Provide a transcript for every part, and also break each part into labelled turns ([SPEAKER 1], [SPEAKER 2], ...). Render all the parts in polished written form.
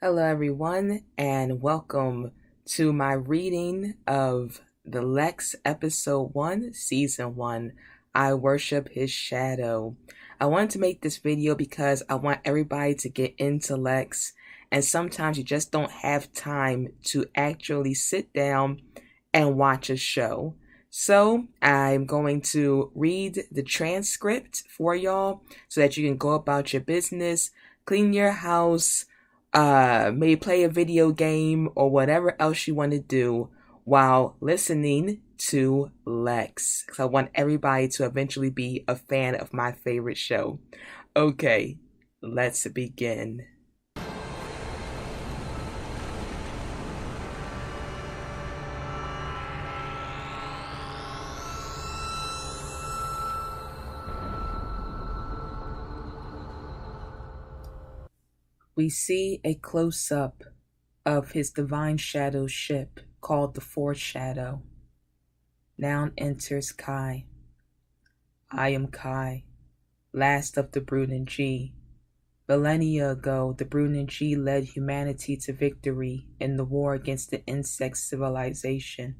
[SPEAKER 1] Hello, everyone, and welcome to my reading of the Lexx Episode 1, Season 1. I Worship His Shadow. I wanted to make this video because I want everybody to get into Lexx, and sometimes you just don't have time to actually sit down and watch a show. So I'm going to read the transcript for y'all so that you can go about your business, clean your house, maybe play a video game or whatever else you want to do while listening to Lexx. Because I want everybody to eventually be a fan of my favorite show. Okay, let's begin. We see a close-up of his divine shadow ship called the Foreshadow. Now enters Kai. I am Kai, last of the Brunnen G. Millennia ago, the Brunnen G led humanity to victory in the war against the insect civilization.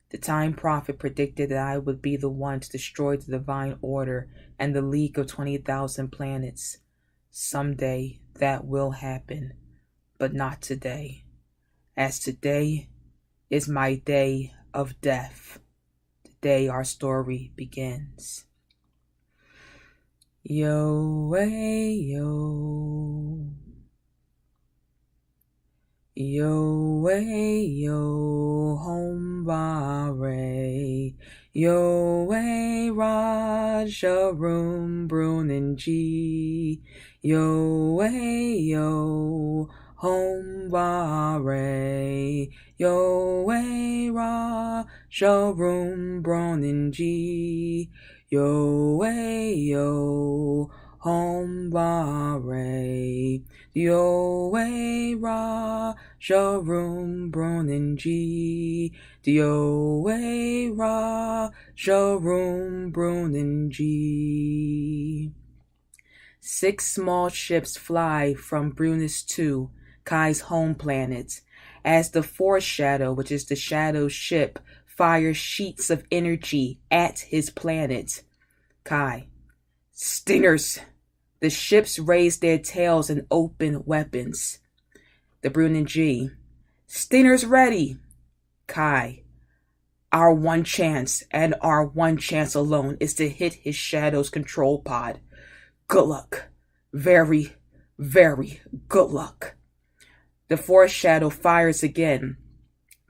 [SPEAKER 1] The Time Prophet predicted that I would be the one to destroy the Divine Order and the League of 20,000 planets. Someday that will happen, but not today, as today is my day of death, the day our story begins. Yo, way, yo. Yo, way, yo, home bare. Yo, way, Raja, room, Brunnen G. Yo, way, yo, home bare. Yo, way, Raja, room, Brunnen G. Yo, way, yo, home bare. Yo, way, Raja, room, Brunnen G. Yo, way, Raja, room, Brunnen G. 6 small ships fly from Brunnis 2, Kai's home planet, as the Foreshadow, which is the shadow ship, fires sheets of energy at his planet. Kai. Stingers! The ships raise their tails and open weapons. The Brunnen G. Stingers ready! Kai. Our one chance, and our one chance alone, is to hit his shadow's control pod. Good luck. Very, very good luck. The Foreshadow fires again.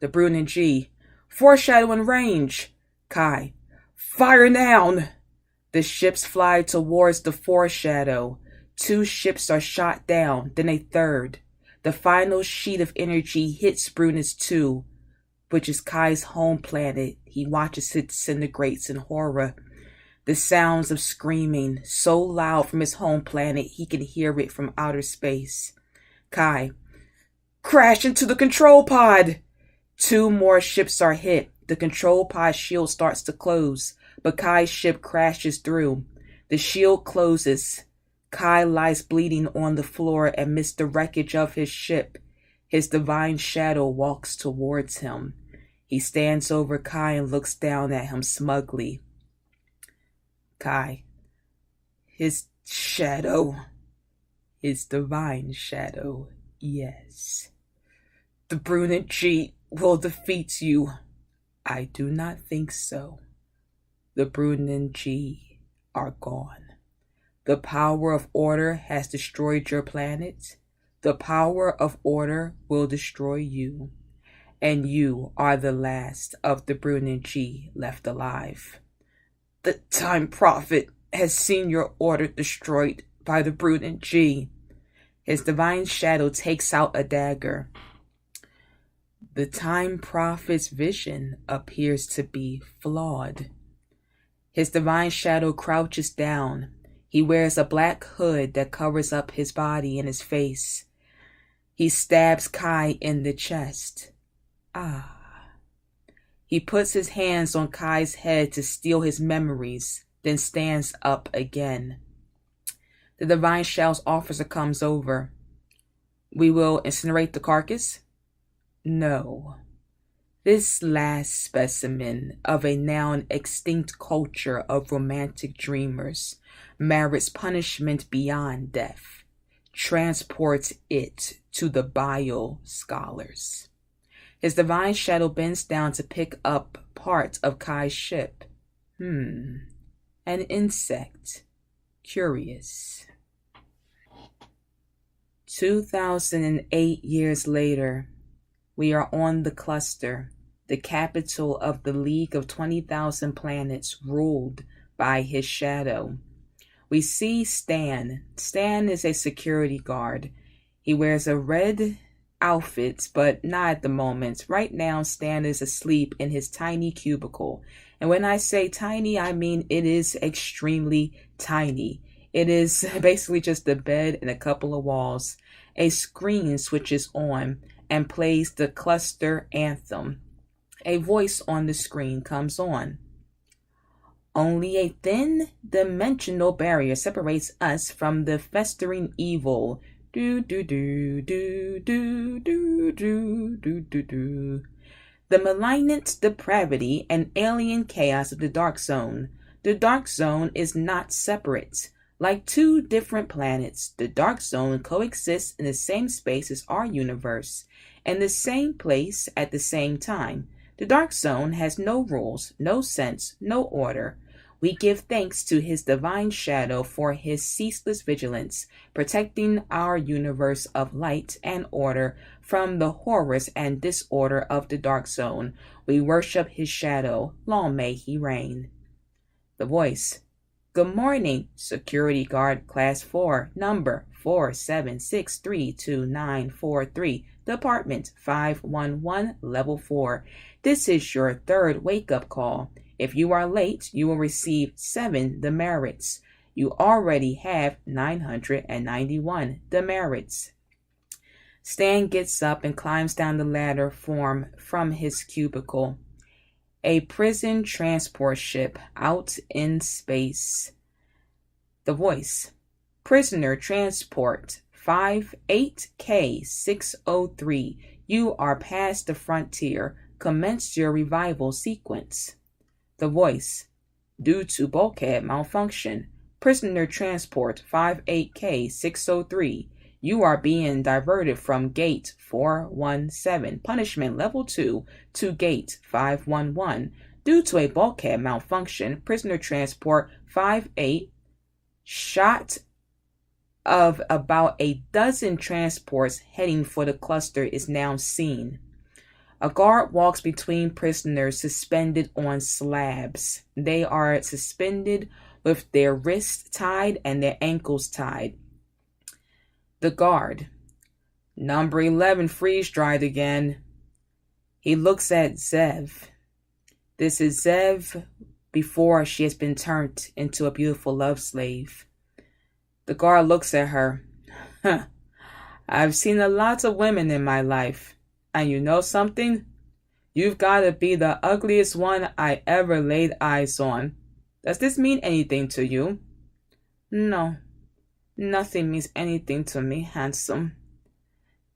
[SPEAKER 1] The Brunnen G. Foreshadow in range. Kai. Fire down! The ships fly towards the Foreshadow. 2 ships are shot down, then a third. The final sheet of energy hits Brunnis 2, which is Kai's home planet. He watches it disintegrates in horror. The sounds of screaming, so loud from his home planet he can hear it from outer space. Kai. Crash into the control pod! 2 more ships are hit. The control pod shield starts to close, but Kai's ship crashes through. The shield closes. Kai lies bleeding on the floor amidst the wreckage of his ship. His divine shadow walks towards him. He stands over Kai and looks down at him smugly. Kai. His shadow. His divine shadow, yes. The Brunnen G will defeat you. I do not think so. The Brunnen G are gone. The power of order has destroyed your planet. The power of order will destroy you. And you are the last of the Brunnen G left alive. The Time Prophet has seen your order destroyed by the Brunnen G. His divine shadow takes out a dagger. The Time Prophet's vision appears to be flawed. His divine shadow crouches down. He wears a black hood that covers up his body and his face. He stabs Kai in the chest. Ah. He puts his hands on Kai's head to steal his memories, then stands up again. The divine shadow's officer comes over. We will incinerate the carcass? No. This last specimen of a now extinct culture of romantic dreamers merits punishment beyond death. Transports it to the bio scholars. His divine shadow bends down to pick up part of Kai's ship. An insect. Curious. 2008 years later, we are on the cluster, the capital of the League of 20,000 Planets ruled by his shadow. We see Stan. Stan is a security guard. He wears a red outfit, but not at the moment. Right now, Stan is asleep in his tiny cubicle. And when I say tiny, I mean it is extremely tiny. It is basically just a bed and a couple of walls. A screen switches on and plays the cluster anthem. A voice on the screen comes on. Only a thin dimensional barrier separates us from the festering evil. Do do do do do do do do do do. The malignant depravity and alien chaos of the Dark Zone. The Dark Zone is not separate. Like two different planets, the Dark Zone coexists in the same space as our universe, and the same place at the same time. The Dark Zone has no rules, no sense, no order. We give thanks to his divine shadow for his ceaseless vigilance, protecting our universe of light and order from the horrors and disorder of the Dark Zone. We worship his shadow. Long may he reign. The voice. Good morning, Security Guard Class 4, number 47632943, Department 511, Level 4. This is your third wake-up call. If you are late, you will receive 7 demerits. You already have 991 demerits. Stan gets up and climbs down the ladder from his cubicle. A prison transport ship out in space. The voice. Prisoner transport 58K603. You are past the frontier. Commence your revival sequence. The voice. Due to bulkhead malfunction, prisoner transport 58K603. You are being diverted from gate 417, punishment level 2, to gate 511. Due to a bulkhead malfunction, prisoner transport 58 shot of about a dozen transports heading for the cluster is now seen. A guard walks between prisoners suspended on slabs. They are suspended with their wrists tied and their ankles tied. The guard. Number 11 freeze-dried again. He looks at Zev. This is Zev before she has been turned into a beautiful love slave. The guard looks at her. I've seen a lot of women in my life. And you know something? You've got to be the ugliest one I ever laid eyes on. Does this mean anything to you? No, nothing means anything to me, handsome.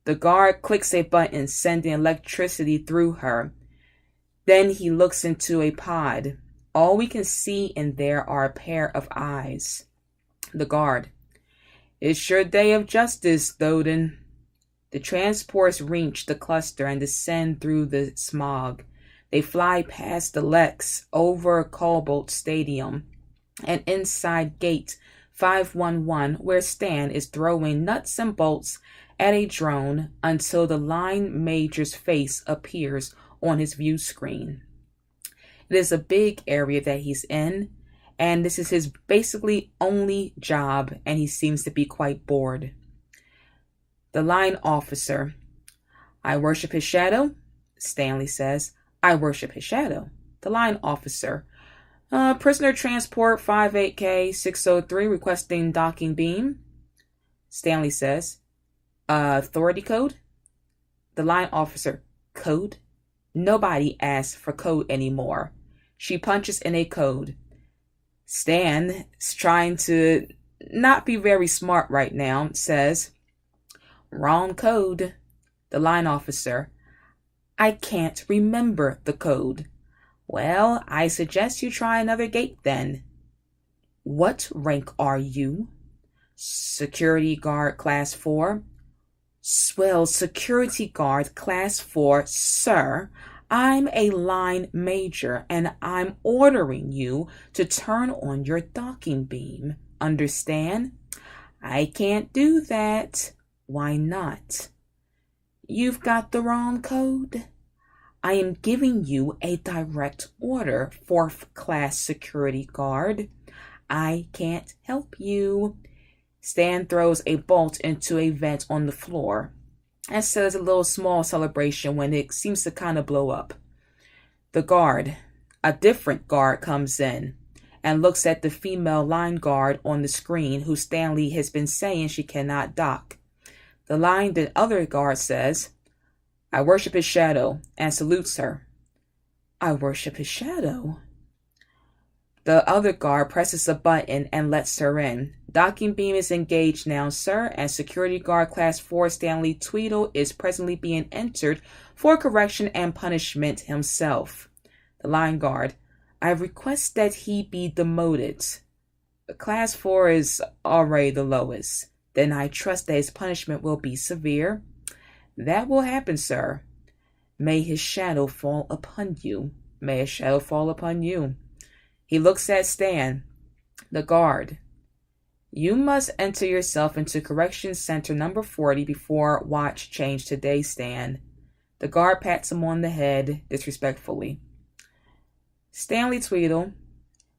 [SPEAKER 1] The guard clicks a button, sending electricity through her. Then he looks into a pod. All we can see in there are a pair of eyes. The guard. It's your day of justice, Thoden. The transports reach the cluster and descend through the smog. They fly past the Lexx, over Cobalt Stadium, and inside Gate 511, where Stan is throwing nuts and bolts at a drone until the line major's face appears on his view screen. It is a big area that he's in, and this is his basically only job, and he seems to be quite bored. The line officer. I worship his shadow, Stanley says. I worship his shadow. The line officer. Prisoner transport 58K603 requesting docking beam. Stanley says. Authority code. The line officer. Code? Nobody asks for code anymore. She punches in a code. Stan is trying to not be very smart right now, says, Wrong code. The line officer. I can't remember the code. Well, I suggest you try another gate then. What rank are you? Security guard class 4. Well, security guard class 4, sir. I'm a line major and I'm ordering you to turn on your docking beam. Understand? I can't do that. Why not? You've got the wrong code. I am giving you a direct order, 4th class security guard. I can't help you. Stan throws a bolt into a vent on the floor and says a little small celebration when it seems to kind of blow up. The guard, a different guard, comes in and looks at the female line guard on the screen who Stanley has been saying she cannot dock. The other guard says, I worship his shadow, and salutes her. I worship his shadow. The other guard presses a button and lets her in. Docking beam is engaged now, sir, and security guard class 4 Stanley Tweedle is presently being entered for correction and punishment himself. The line guard, I request that he be demoted. Class 4 is already the lowest. Then I trust that his punishment will be severe. That will happen, sir. May his shadow fall upon you. May his shadow fall upon you. He looks at Stan, the guard. You must enter yourself into Correction Center number 40 before watch change today, Stan. The guard pats him on the head disrespectfully. Stanley Tweedle,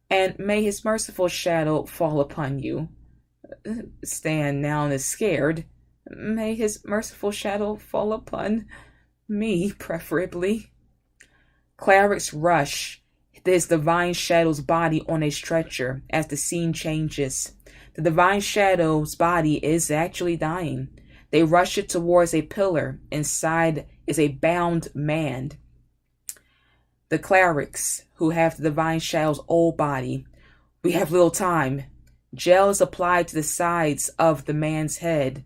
[SPEAKER 1] and may his merciful shadow fall upon you. Stan now is scared. May his merciful shadow fall upon me, preferably. Clerics rush his divine shadow's body on a stretcher as the scene changes. The divine shadow's body is actually dying. They rush it towards a pillar. Inside is a bound man. The clerics who have the divine shadow's old body. We have little time. Gel is applied to the sides of the man's head.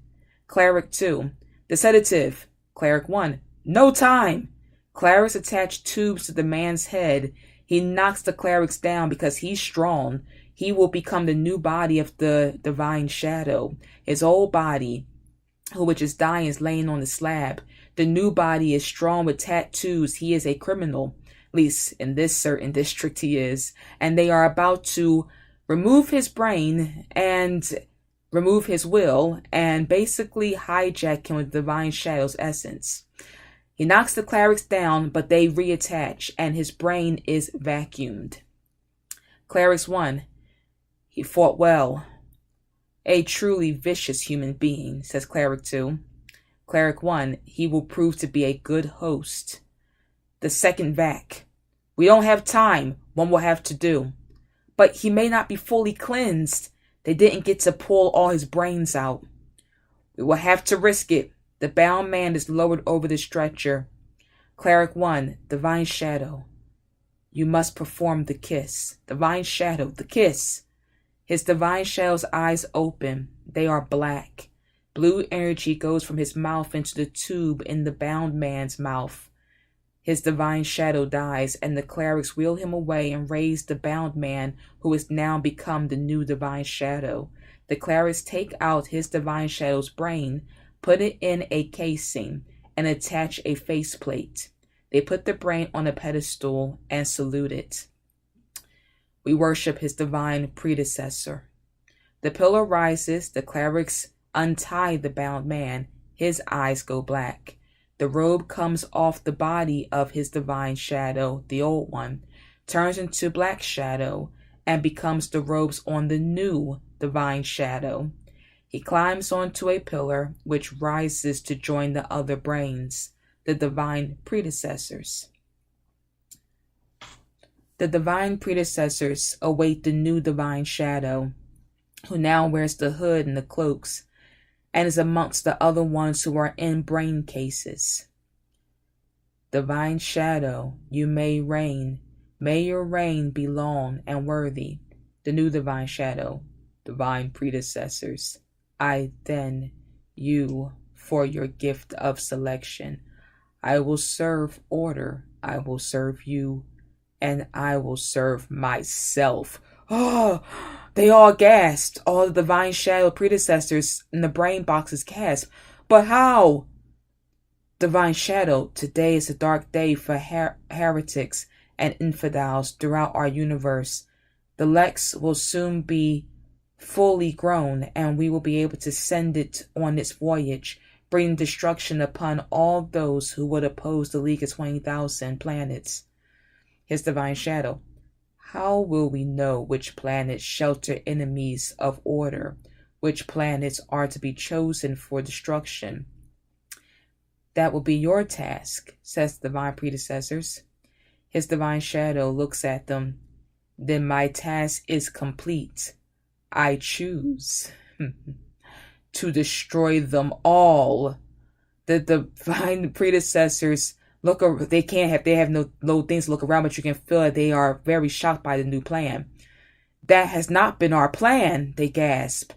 [SPEAKER 1] Cleric 2. The sedative. Cleric 1. No time. Clerics attach tubes to the man's head. He knocks the clerics down because he's strong. He will become the new body of the divine shadow. His old body, which is dying, is laying on the slab. The new body is strong with tattoos. He is a criminal. At least in this certain district he is. And they are about to remove his brain and remove his will and basically hijack him with divine shadow's essence. He knocks the clerics down, but they reattach, and his brain is vacuumed. Clerics 1. He fought well. A truly vicious human being, says Cleric 2. Cleric 1. He will prove to be a good host. The second vac. We don't have time. One will have to do. But he may not be fully cleansed. They didn't get to pull all his brains out. We will have to risk it. The bound man is lowered over the stretcher. Cleric 1, Divine Shadow. You must perform the kiss. Divine Shadow, the kiss. His Divine Shadow's eyes open. They are black. Blue energy goes from his mouth into the tube in the bound man's mouth. His Divine Shadow dies, and the clerics wheel him away and raise the bound man, who has now become the new Divine Shadow. The clerics take out his Divine Shadow's brain, put it in a casing, and attach a faceplate. They put the brain on a pedestal and salute it. We worship his divine predecessor. The pillar rises, the clerics untie the bound man. His eyes go black. The robe comes off the body of his divine shadow, the old one, turns into black shadow, and becomes the robes on the new divine shadow. He climbs onto a pillar which rises to join the other brains, the divine predecessors. The divine predecessors await the new divine shadow, who now wears the hood and the cloaks, and is amongst the other ones who are in brain cases. Divine shadow, you may reign. May your reign be long and worthy. The new divine shadow, divine predecessors. I then, you for your gift of selection. I will serve order. I will serve you. And I will serve myself. Oh, they all gasped. All the divine shadow predecessors in the brain boxes gasped. But how? Divine shadow, today is a dark day for heretics and infidels throughout our universe. The Lexx will soon be fully grown, and we will be able to send it on its voyage, bringing destruction upon all those who would oppose the League of 20,000 planets. His divine shadow. How will we know which planets shelter enemies of order? Which planets are to be chosen for destruction? That will be your task, says the divine predecessors. His divine shadow looks at them. Then my task is complete. I choose to destroy them all. The divine predecessors they have no things to look around, but you can feel that they are very shocked by the new plan. That has not been our plan, they gasp.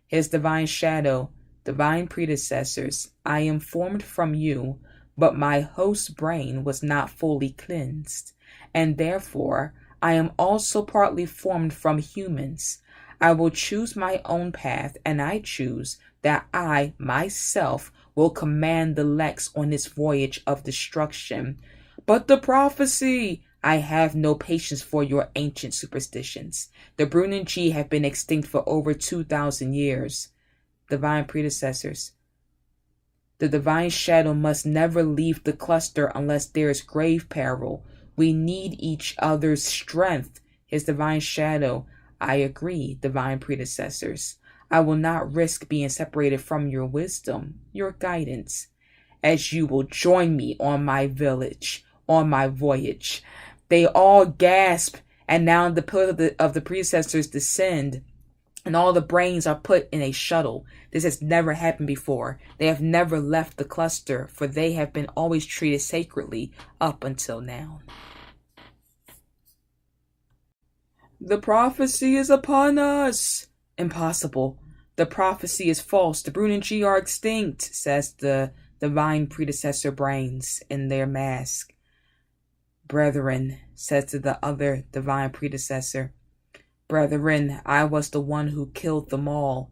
[SPEAKER 1] His divine shadow, divine predecessors, I am formed from you, but my host brain was not fully cleansed, and therefore I am also partly formed from humans. I will choose my own path, and I choose that I, myself, will command the Lexx on its voyage of destruction. But the prophecy! I have no patience for your ancient superstitions. The Brunanji have been extinct for over 2,000 years. Divine predecessors. The divine shadow must never leave the cluster unless there is grave peril. We need each other's strength. His divine shadow. I agree, divine predecessors. I will not risk being separated from your wisdom, your guidance, as you will join me on my voyage. They all gasp, and now the pillars of the predecessors descend, and all the brains are put in a shuttle. This has never happened before. They have never left the cluster, for they have been always treated sacredly up until now. The prophecy is upon us. Impossible. The prophecy is false. The Brunanji are extinct, says the divine predecessor brains in their mask. Brethren, says to the other divine predecessor. Brethren, I was the one who killed them all,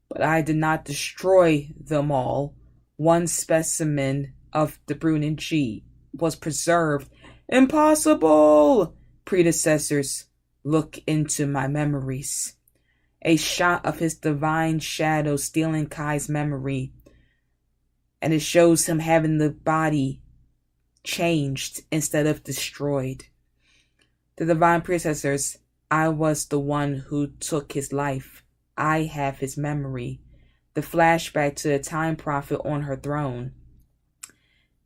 [SPEAKER 1] but I did not destroy them all. One specimen of the Brunanji was preserved. Impossible! Predecessors, look into my memories. A shot of his divine shadow stealing Kai's memory, and it shows him having the body changed instead of destroyed. The divine predecessors, I was the one who took his life. I have his memory. The flashback to the time prophet on her throne.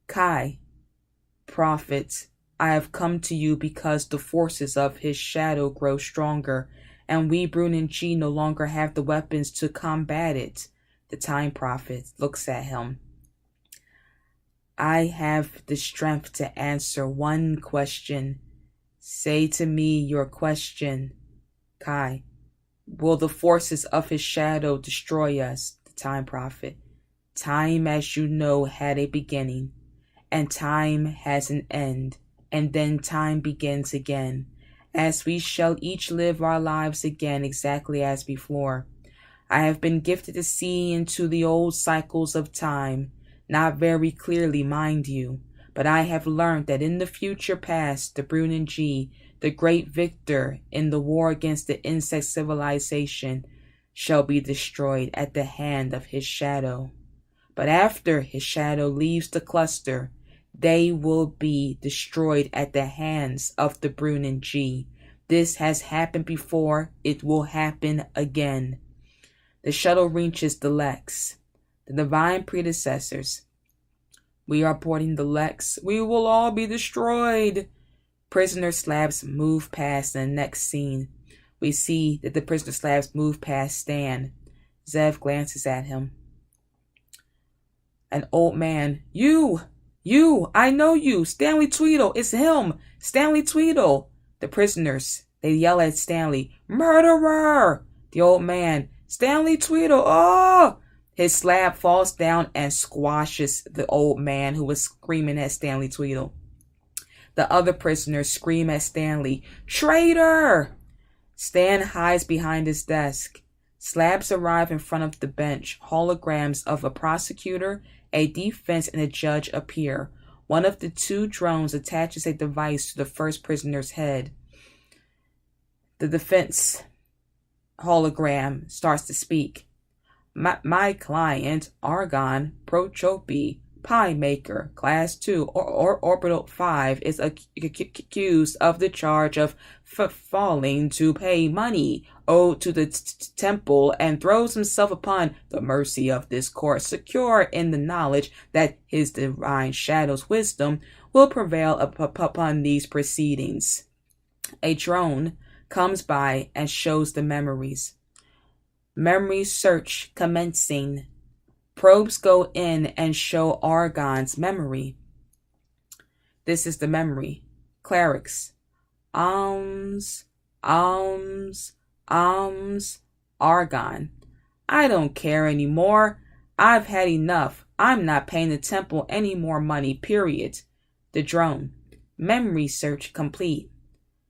[SPEAKER 1] Kai, prophet, I have come to you because the forces of his shadow grow stronger, and we Brunanji no longer have the weapons to combat it. The time prophet looks at him. I have the strength to answer one question. Say to me your question. Kai, will the forces of his shadow destroy us? The time prophet. Time, as you know, had a beginning, and time has an end, and then time begins again, as we shall each live our lives again exactly as before. I have been gifted to see into the old cycles of time, not very clearly, mind you, but I have learned that in the future past, the Brunanji, the great victor in the war against the insect civilization, shall be destroyed at the hand of his shadow. But after his shadow leaves the cluster, they will be destroyed at the hands of the Brunanji. This has happened before. It will happen again. The shuttle reaches the Lexx. The divine predecessors. We are boarding the Lexx. We will all be destroyed. Prisoner slabs move past the next scene. We see that the prisoner slabs move past Stan. Zev glances at him. An old man. You, I know you. Stanley Tweedle, it's him. Stanley Tweedle. The prisoners, they yell at Stanley. Murderer! The old man. Stanley Tweedle, oh! His slab falls down and squashes the old man who was screaming at Stanley Tweedle. The other prisoners scream at Stanley, "Traitor!" Stan hides behind his desk. Slabs arrive in front of the bench. Holograms of a prosecutor, a defense, and a judge appear. One of the two drones attaches a device to the first prisoner's head. The defense hologram starts to speak. My client, Argon Prochope, Pie Maker, Class 2, or Orbital 5, is accused of the charge of falling to pay money owed to the temple and throws himself upon the mercy of this court, secure in the knowledge that his divine shadow's wisdom will prevail upon these proceedings. A drone comes by and shows the memories. Memory search commencing. Probes go in and show Argon's memory. This is the memory. Clerics. Alms, alms, alms. Argon. I don't care anymore. I've had enough. I'm not paying the temple any more money, period. The drone. Memory search complete.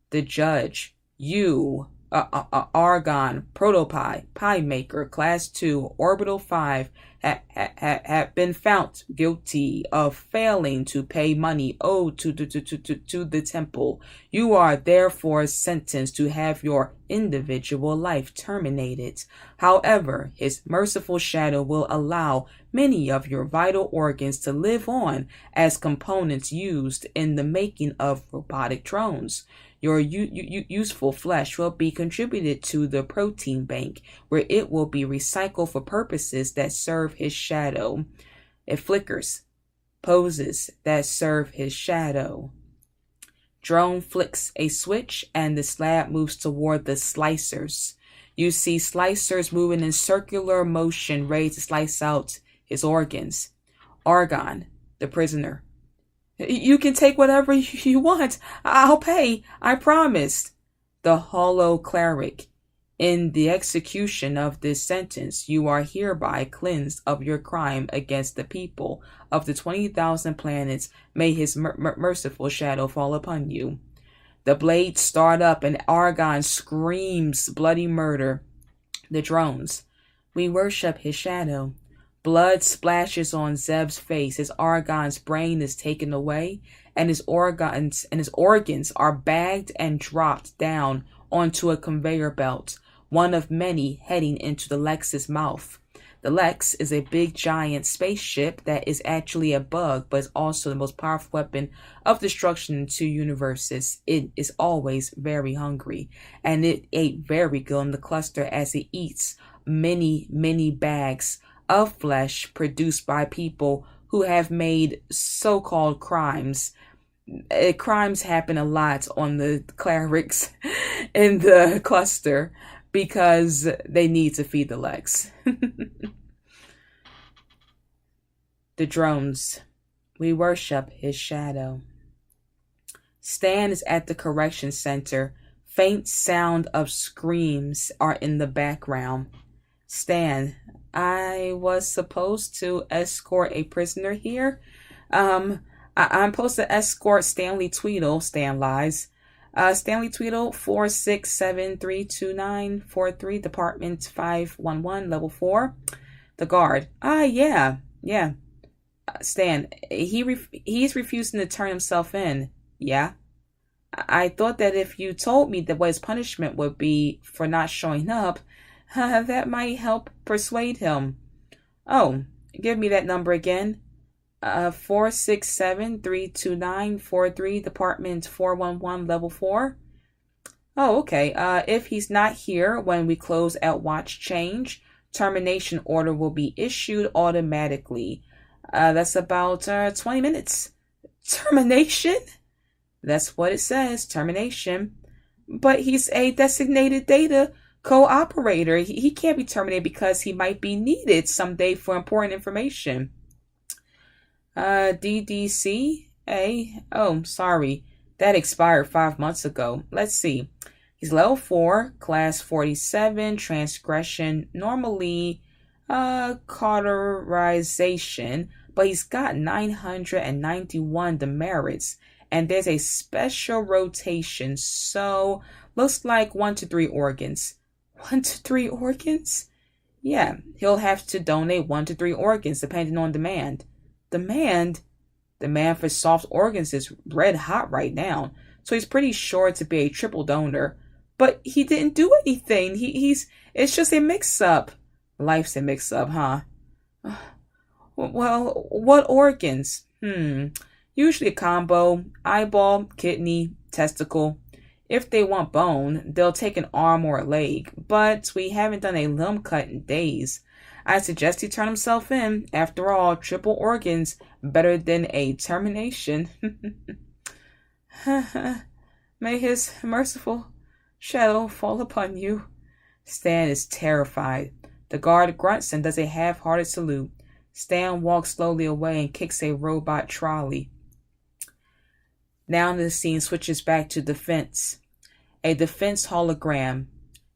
[SPEAKER 1] The judge. You. Argon, Protopie, Pie Maker, Class 2, Orbital 5, have been found guilty of failing to pay money owed to the temple. You are therefore sentenced to have your individual life terminated. However, his merciful shadow will allow many of your vital organs to live on as components used in the making of robotic drones. Your useful flesh will be contributed to the protein bank, where it will be recycled for purposes that serve his shadow. It flickers. Poses that serve his shadow. Drone flicks a switch and the slab moves toward the slicers. You see slicers moving in circular motion, ready to slice out his organs. Argon, the prisoner. You can take whatever you want. I'll pay. I promise. The hollow cleric. In the execution of this sentence, you are hereby cleansed of your crime against the people of the 20,000 planets. May his merciful shadow fall upon you. The blades start up and Argon screams bloody murder. The drones. We worship his shadow. Blood splashes on Zeb's face as Argon's brain is taken away, and his organs are bagged and dropped down onto a conveyor belt, one of many heading into the Lexx's mouth. The Lexx is a big giant spaceship that is actually a bug, but is also the most powerful weapon of destruction in two universes. It is always very hungry, and it ate very good in the cluster as it eats many bags of flesh produced by people who have made so-called crimes. Crimes happen a lot on the clerics in the cluster because they need to feed the Lexx. The drones. We worship his shadow. Stan is at the correction center. Faint sound of screams are in the background. Stan, I was supposed to escort a prisoner here. I'm supposed to escort Stanley Tweedle. Stan lies. Stanley Tweedle, 467-329-43, Department 511, Level 4. The guard. Yeah. Stan, he's refusing to turn himself in. Yeah. I thought that if you told me that what his punishment would be for not showing up, that might help persuade him. Oh, give me that number again. 467-329-43, Department 411, Level 4. Oh, okay. If he's not here when we close at watch change, termination order will be issued automatically. That's about 20 minutes. Termination? That's what it says, termination. But he's a designated data co-operator. He can't be terminated because he might be needed someday for important information. DDC? Oh, sorry. That expired 5 months ago. Let's see. He's level 4, class 47, transgression. Normally, cauterization, but he's got 991 demerits, and there's a special rotation, so looks like 1 to 3 organs. 1 to 3 organs? Yeah, he'll have to donate 1 to 3 organs depending on demand. Demand? Demand for soft organs is red hot right now, so he's pretty sure to be a triple donor. But he didn't do anything. It's just a mix-up. Life's a mix-up, huh? Well, what organs? Usually a combo: eyeball, kidney, testicle. If they want bone, they'll take an arm or a leg, but we haven't done a limb cut in days. I suggest he turn himself in. After all, triple organs better than a termination. May his merciful shadow fall upon you. Stan is terrified. The guard grunts and does a half-hearted salute. Stan walks slowly away and kicks a robot trolley. Now the scene switches back to defense. A defense hologram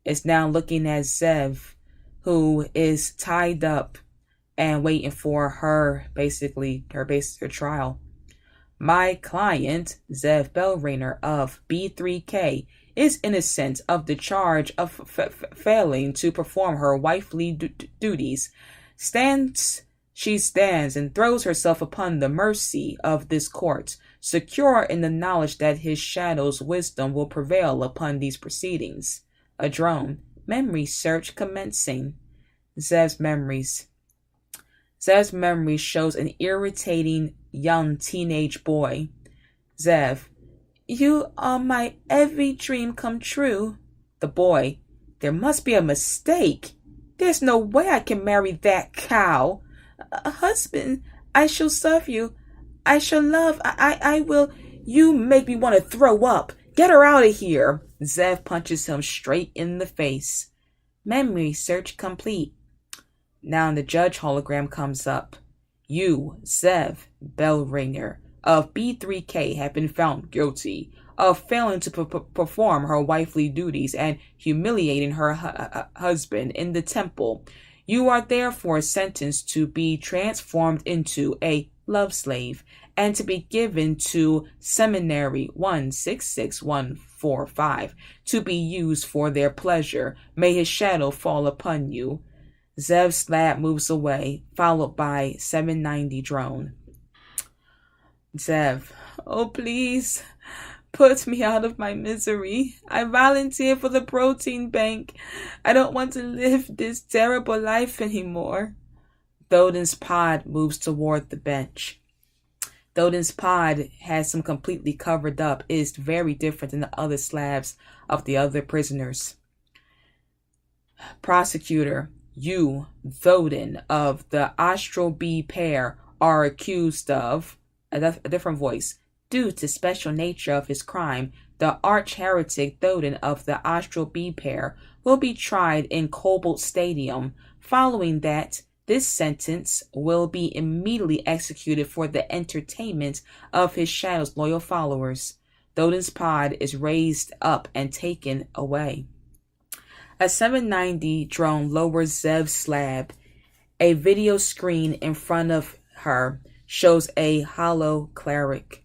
[SPEAKER 1] is now looking at Zev, who is tied up and waiting for her trial. My client, Zev Bellringer of B3K, is innocent of the charge of failing to perform her wifely duties. She stands and throws herself upon the mercy of this court, secure in the knowledge that his shadow's wisdom will prevail upon these proceedings. A drone. Memory search commencing. Zev's memories shows an irritating young teenage boy. Zev: you are my every dream come true. The boy: there must be a mistake. There's no way I can marry that cow. Husband, I shall serve you. I shall love. I will. You make me want to throw up. Get her out of here. Zev punches him straight in the face. Memory search complete. Now the judge hologram comes up. You, Zev Bellringer of B3K, have been found guilty of failing to perform her wifely duties and humiliating her husband in the temple. You are therefore sentenced to be transformed into a love slave and to be given to Seminary 166145 to be used for their pleasure. May his shadow fall upon you. Zev's slab moves away, followed by 790 drone. Zev: oh please, put me out of my misery. I volunteer for the protein bank. I don't want to live this terrible life anymore. Thodin's pod moves toward the bench. Thodin's pod has him completely covered up. It is very different than the other slabs of the other prisoners. Prosecutor: you, Thodin of the Astral B pair, are accused of a different voice. Due to special nature of his crime, the arch-heretic Thodin of the Astral B pair will be tried in Cobalt Stadium. Following that, this sentence will be immediately executed for the entertainment of his shadow's loyal followers. Thodin's pod is raised up and taken away. A 790 drone lowers Zev's slab. A video screen in front of her shows a hollow cleric.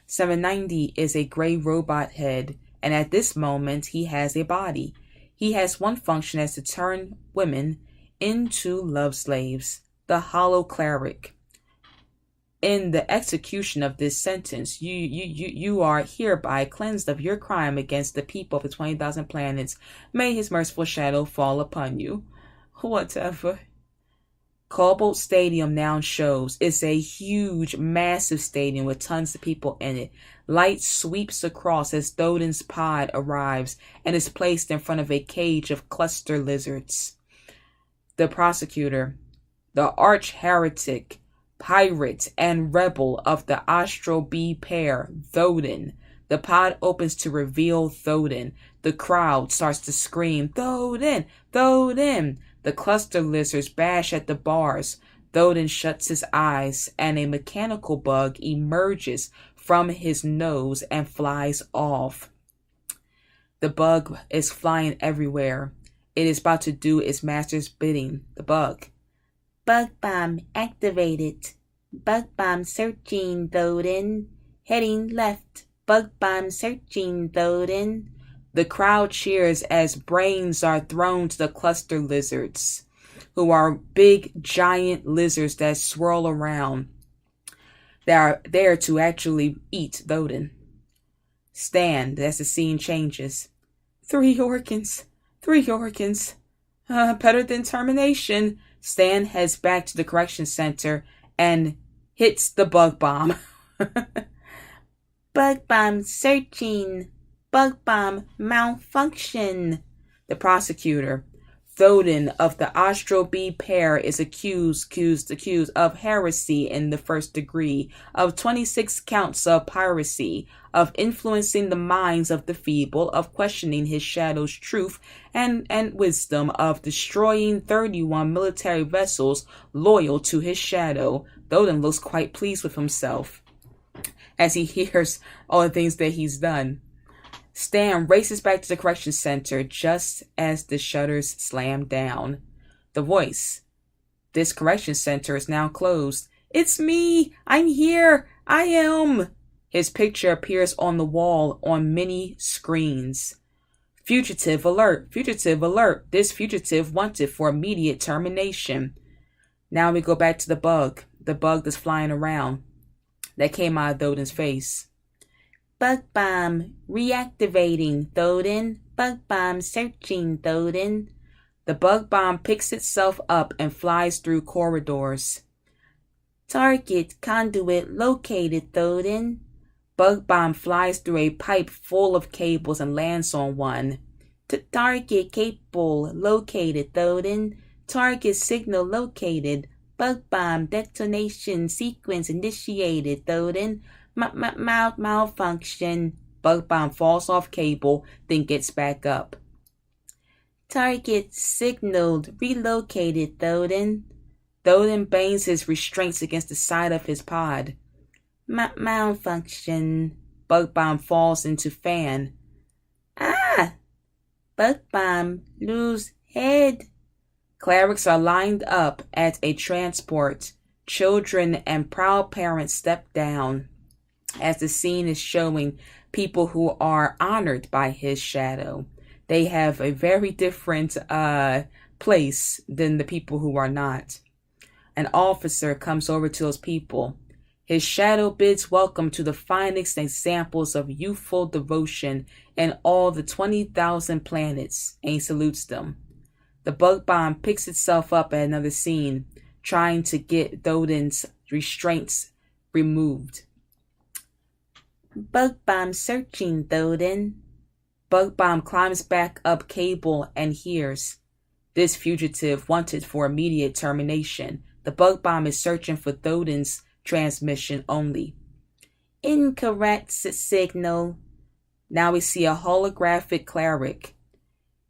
[SPEAKER 1] 790 is a gray robot head, and at this moment he has a body. He has one function as to turn women into love slaves. The hollow cleric. In the execution of this sentence, you are hereby cleansed of your crime against the people of the 20,000 planets. May his merciful shadow fall upon you. Whatever. Cobalt Stadium now shows. It's a huge, massive stadium with tons of people in it. Light sweeps across as Thodin's pod arrives and is placed in front of a cage of cluster lizards. The prosecutor: the arch-heretic, pirate, and rebel of the Astral B pair, Thodin. The pod opens to reveal Thodin. The crowd starts to scream, Thodin! Thodin! The cluster lizards bash at the bars. Thodin shuts his eyes, and a mechanical bug emerges from his nose and flies off. The bug is flying everywhere. It is about to do its master's bidding. The bug.
[SPEAKER 2] Bug bomb activated. Bug bomb searching Thoden. Heading left. Bug bomb searching Thoden.
[SPEAKER 1] The crowd cheers as brains are thrown to the cluster lizards, who are big, giant lizards that swirl around. They are there to actually eat Thoden. Stand as the scene changes. 3 organs. 3 organs. Better than termination. Stan heads back to the correction center and hits the bug bomb.
[SPEAKER 2] Bug bomb searching. Bug bomb malfunction.
[SPEAKER 1] The prosecutor. Thoden of the Austro B pair is accused of heresy in the first degree, of 26 counts of piracy, of influencing the minds of the feeble, of questioning his shadow's truth and wisdom, of destroying 31 military vessels loyal to his shadow. Thoden looks quite pleased with himself as he hears all the things that he's done. Stan races back to the correction center just as the shutters slam down. The voice. This correction center is now closed. It's me! I'm here! I am! His picture appears on the wall on many screens. Fugitive alert! Fugitive alert! This fugitive wanted for immediate termination. Now we go back to the bug that's flying around. That came out of Thoden's face.
[SPEAKER 2] Bug bomb reactivating Thoden. Bug bomb searching Thoden.
[SPEAKER 1] The bug bomb picks itself up and flies through corridors.
[SPEAKER 2] Target conduit located Thoden.
[SPEAKER 1] Bug bomb flies through a pipe full of cables and lands on one.
[SPEAKER 2] Target cable located Thoden. Target signal located. Bug bomb detonation sequence initiated Thoden. Malfunction.
[SPEAKER 1] Bug bomb falls off cable, then gets back up.
[SPEAKER 2] Target signaled relocated Thoden.
[SPEAKER 1] Thoden bangs his restraints against the side of his pod.
[SPEAKER 2] Malfunction.
[SPEAKER 1] Bug bomb falls into fan.
[SPEAKER 2] Bug bomb lose head.
[SPEAKER 1] Clerics are lined up at a transport. Children and proud parents step down as the scene is showing people who are honored by his shadow. They have a very different place than the people who are not. An officer comes over to those people. His shadow bids welcome to the finest examples of youthful devotion in all the 20,000 planets, and he salutes them. The bug bomb picks itself up at another scene, trying to get Thoden's restraints removed.
[SPEAKER 2] Bug bomb searching Thoden.
[SPEAKER 1] Bug bomb climbs back up cable and hears. This fugitive wanted for immediate termination. The bug bomb is searching for Thoden's transmission only.
[SPEAKER 2] Incorrect signal.
[SPEAKER 1] Now we see a holographic cleric.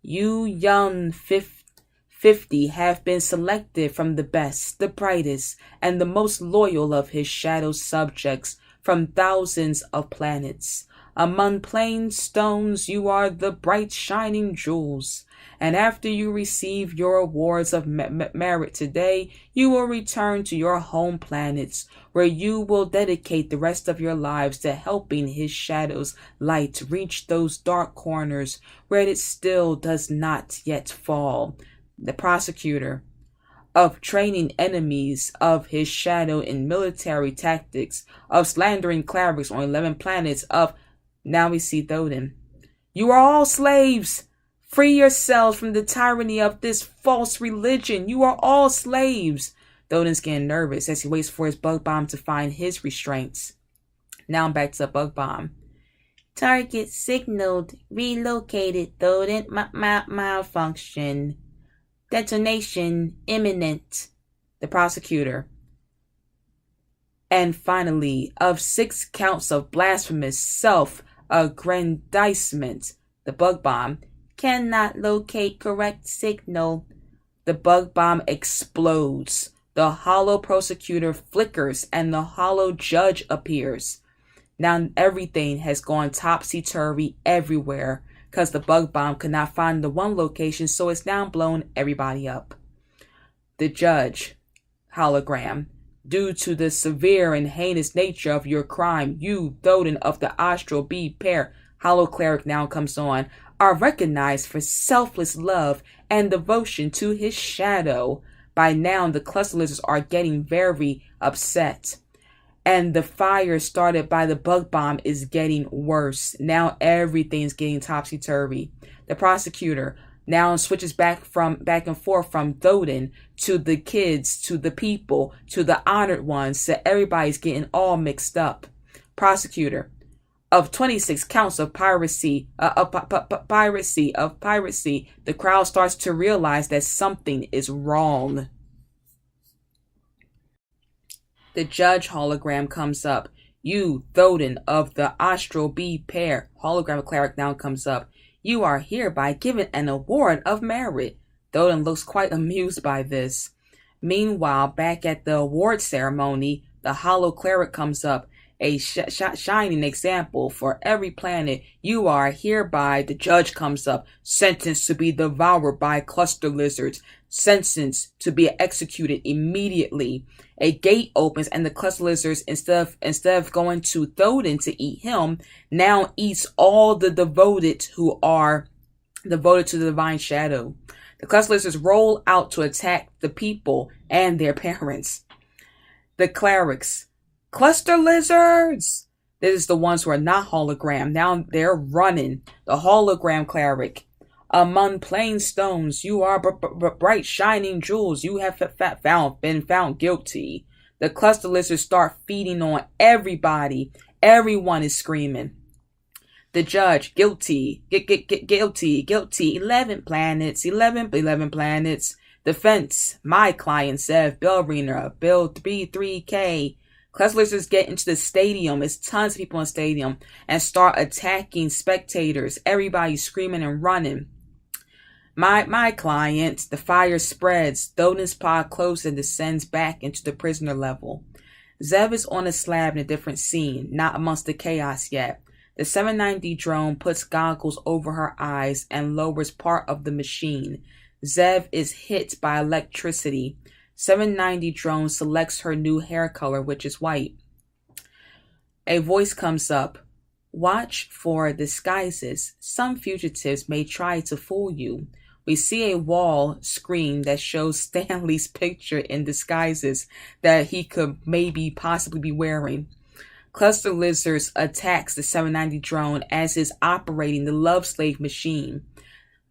[SPEAKER 1] You young 50 have been selected from the best, the brightest, and the most loyal of his shadow subjects from thousands of planets. Among plain stones, you are the bright shining jewels. And after you receive your awards of merit today, you will return to your home planets, where you will dedicate the rest of your lives to helping his shadow's light reach those dark corners where it still does not yet fall. The prosecutor. Of training enemies of his shadow in military tactics, of slandering clerics on 11 planets, of... Now we see Thoden. You are all slaves! Free yourselves from the tyranny of this false religion. You are all slaves! Thoden's getting nervous as he waits for his bug bomb to find his restraints. Now back to the bug bomb.
[SPEAKER 2] Target signaled relocated Thoden. Malfunction. Detonation imminent.
[SPEAKER 1] The prosecutor. And finally, of 6 counts of blasphemous self-aggrandizement, the bug bomb
[SPEAKER 2] cannot locate correct signal.
[SPEAKER 1] The bug bomb explodes. The hollow prosecutor flickers and the hollow judge appears. Now everything has gone topsy-turvy everywhere, because the bug bomb could not find the one location, so it's now blown everybody up. The judge. hologram. Due to the severe and heinous nature of your crime, you, Thoden of the Astral B pair, Hollow Cleric now comes on, are recognized for selfless love and devotion to his shadow. By now, the cluster lizards are getting very upset. And the fire started by the bug bomb is getting worse. Now everything's getting topsy-turvy. The prosecutor now switches back and forth from Thoden to the kids, to the people, to the honored ones, so everybody's getting all mixed up. Prosecutor, of 26 counts of piracy, the crowd starts to realize that something is wrong. The judge hologram comes up. You, Thoden of the Astral B pair, hologram cleric now comes up. You are hereby given an award of merit. Thoden looks quite amused by this. Meanwhile, back at the award ceremony, the hollow cleric comes up. A shining example for every planet. You are hereby, the judge comes up, sentenced to be devoured by cluster lizards, sentenced to be executed immediately. A gate opens and the cluster lizards, instead of going to Thoden to eat him, now eats all the devoted who are devoted to the divine shadow. The cluster lizards roll out to attack the people and their parents. The clerics, cluster lizards! This is the ones who are not hologram. Now they're running. The hologram cleric. Among plain stones, you are bright shining jewels. You have been found guilty. The cluster lizards start feeding on everybody. Everyone is screaming. The judge, guilty, guilty. 11 planets, 11 planets. Defense, my client, Zev, Bellrina, Bill 33K. Cluster lizards get into the stadium. There's tons of people in the stadium and start attacking spectators. Everybody's screaming and running. My client, the fire spreads. Thoden's pod closes and descends back into the prisoner level. Zev is on a slab in a different scene, not amongst the chaos yet. The 790 drone puts goggles over her eyes and lowers part of the machine. Zev is hit by electricity. 790 drone selects her new hair color, which is white. A voice comes up. Watch for disguises. Some fugitives may try to fool you. We see a wall screen that shows Stanley's picture in disguises that he could possibly be wearing. Cluster Lizards attacks the 790 drone as is operating the Love Slave machine.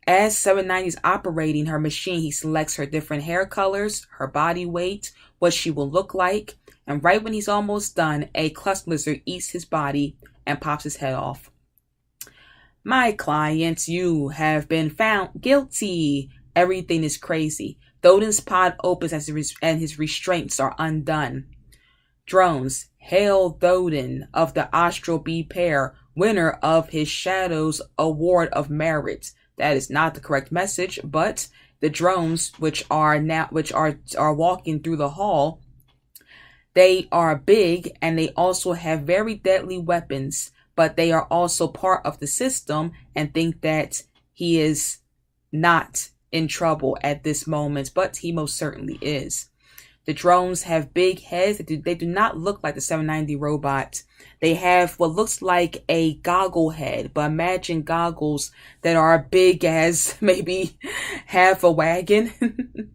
[SPEAKER 1] As 790 is operating her machine, he selects her different hair colors, her body weight, what she will look like, and right when he's almost done, a cluster lizard eats his body and pops his head off. My clients, you have been found guilty. Everything is crazy. Thoden's pod opens and his restraints are undone. Drones, hail Thoden of the Astral B pair, winner of his Shadow's Award of Merit. That is not the correct message, but the drones, which are walking through the hall, they are big and they also have very deadly weapons, but they are also part of the system and think that he is not in trouble at this moment, but he most certainly is. The drones have big heads. They do not look like the 790 robot. They have what looks like a goggle head, but imagine goggles that are big as maybe half a wagon,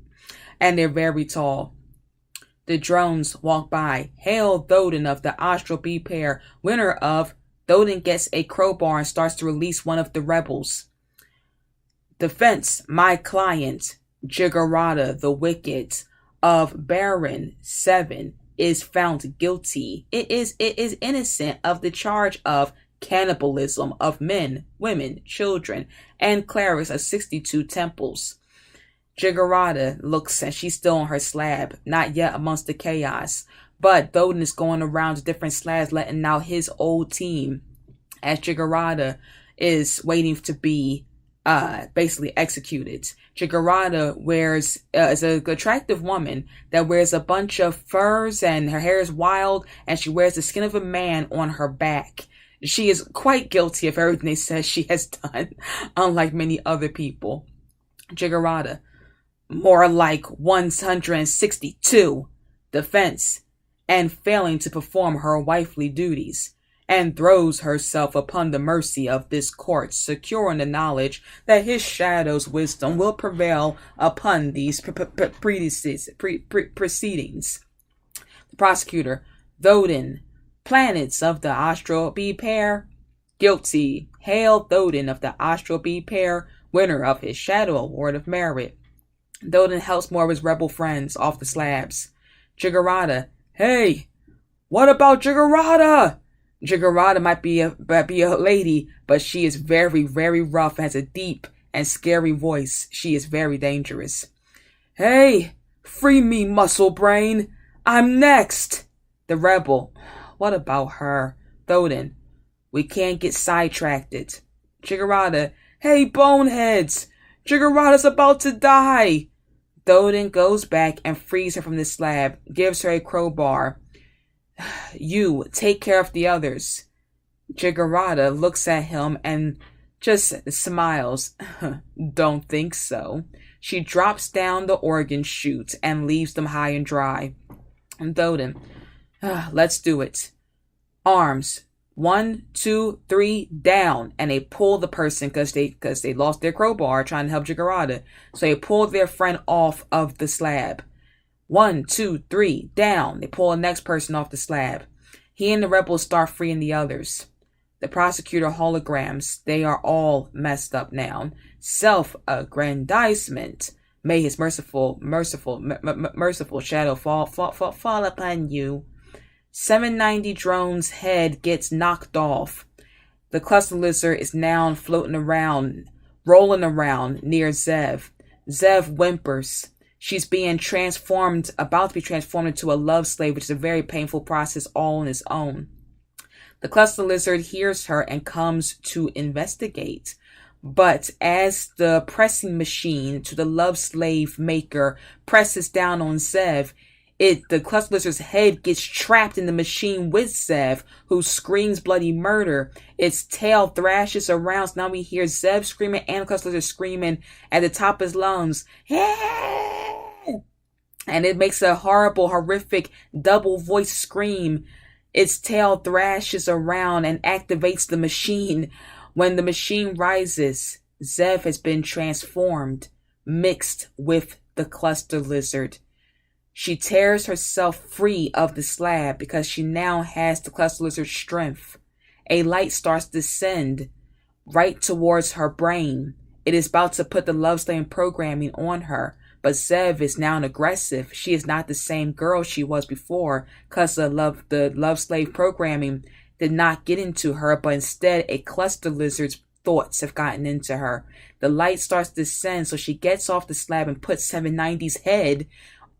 [SPEAKER 1] and they're very tall. The drones walk by. Hail Thoden of the Astral B pair, winner of. Thoden gets a crowbar and starts to release one of the rebels. Defense, my client, Jiggerata the Wicked of Baron 7 is found guilty. It is innocent of the charge of cannibalism of men, women, children, and clerics of 62 temples. Jiggerata looks and she's still on her slab, not yet amongst the chaos. But Thoden is going around to different slabs letting out his old team as Jiggerata is waiting to be basically executed. Jiggerata is an attractive woman that wears a bunch of furs and her hair is wild and she wears the skin of a man on her back. She is quite guilty of everything they says she has done, unlike many other people. Jiggerata, more like 162. defense, and failing to perform her wifely duties, and throws herself upon the mercy of this court, secure in the knowledge that his shadow's wisdom will prevail upon these proceedings. The prosecutor, Thoden, planets of the Astral B pair, guilty. Hail Thoden of the Astral B pair, winner of his Shadow Award of Merit. Thoden helps more of his rebel friends off the slabs. Jiggerada, hey, what about Jiggerada? Jiggerada might be a lady, but she is very, very rough and has a deep and scary voice. She is very dangerous. Hey, free me, muscle brain. I'm next. The rebel, what about her? Thoden, we can't get sidetracked. Jiggerada, hey, boneheads. Jiggerada's about to die. Thoden goes back and frees her from the slab, gives her a crowbar. You, take care of the others. Jiggerada looks at him and just smiles. Don't think so. She drops down the organ chute and leaves them high and dry. And Thoden, let's do it. Arms. 1, 2, 3, down. And they pull the person because they lost their crowbar trying to help Jiggerada. So they pull their friend off of the slab. 1, 2, 3, down. They pull the next person off the slab. He and the rebels start freeing the others. The prosecutor holograms, they are all messed up now. Self-aggrandizement. May his merciful shadow fall upon you. 790 drone's head gets knocked off. The cluster lizard is now floating around, rolling around near Zev. Zev whimpers. She's being transformed, about to be transformed into a love slave, which is a very painful process all on its own. The cluster lizard hears her and comes to investigate. But as the pressing machine to the love slave maker presses down on Zev, the cluster lizard's head gets trapped in the machine with Zev, who screams bloody murder. Its tail thrashes around. So now we hear Zev screaming and the cluster lizard screaming at the top of his lungs. And it makes a horrible, horrific double voice scream. Its tail thrashes around and activates the machine. When the machine rises, Zev has been transformed, mixed with the cluster lizard. She tears herself free of the slab because she now has the cluster lizard's strength. A light starts to descend right towards her brain. It is about to put the love slave programming on her, but Zev is now aggressive. She is not the same girl she was before because the love slave programming did not get into her, but instead a cluster lizard's thoughts have gotten into her. The light starts to descend, so she gets off the slab and puts 790's head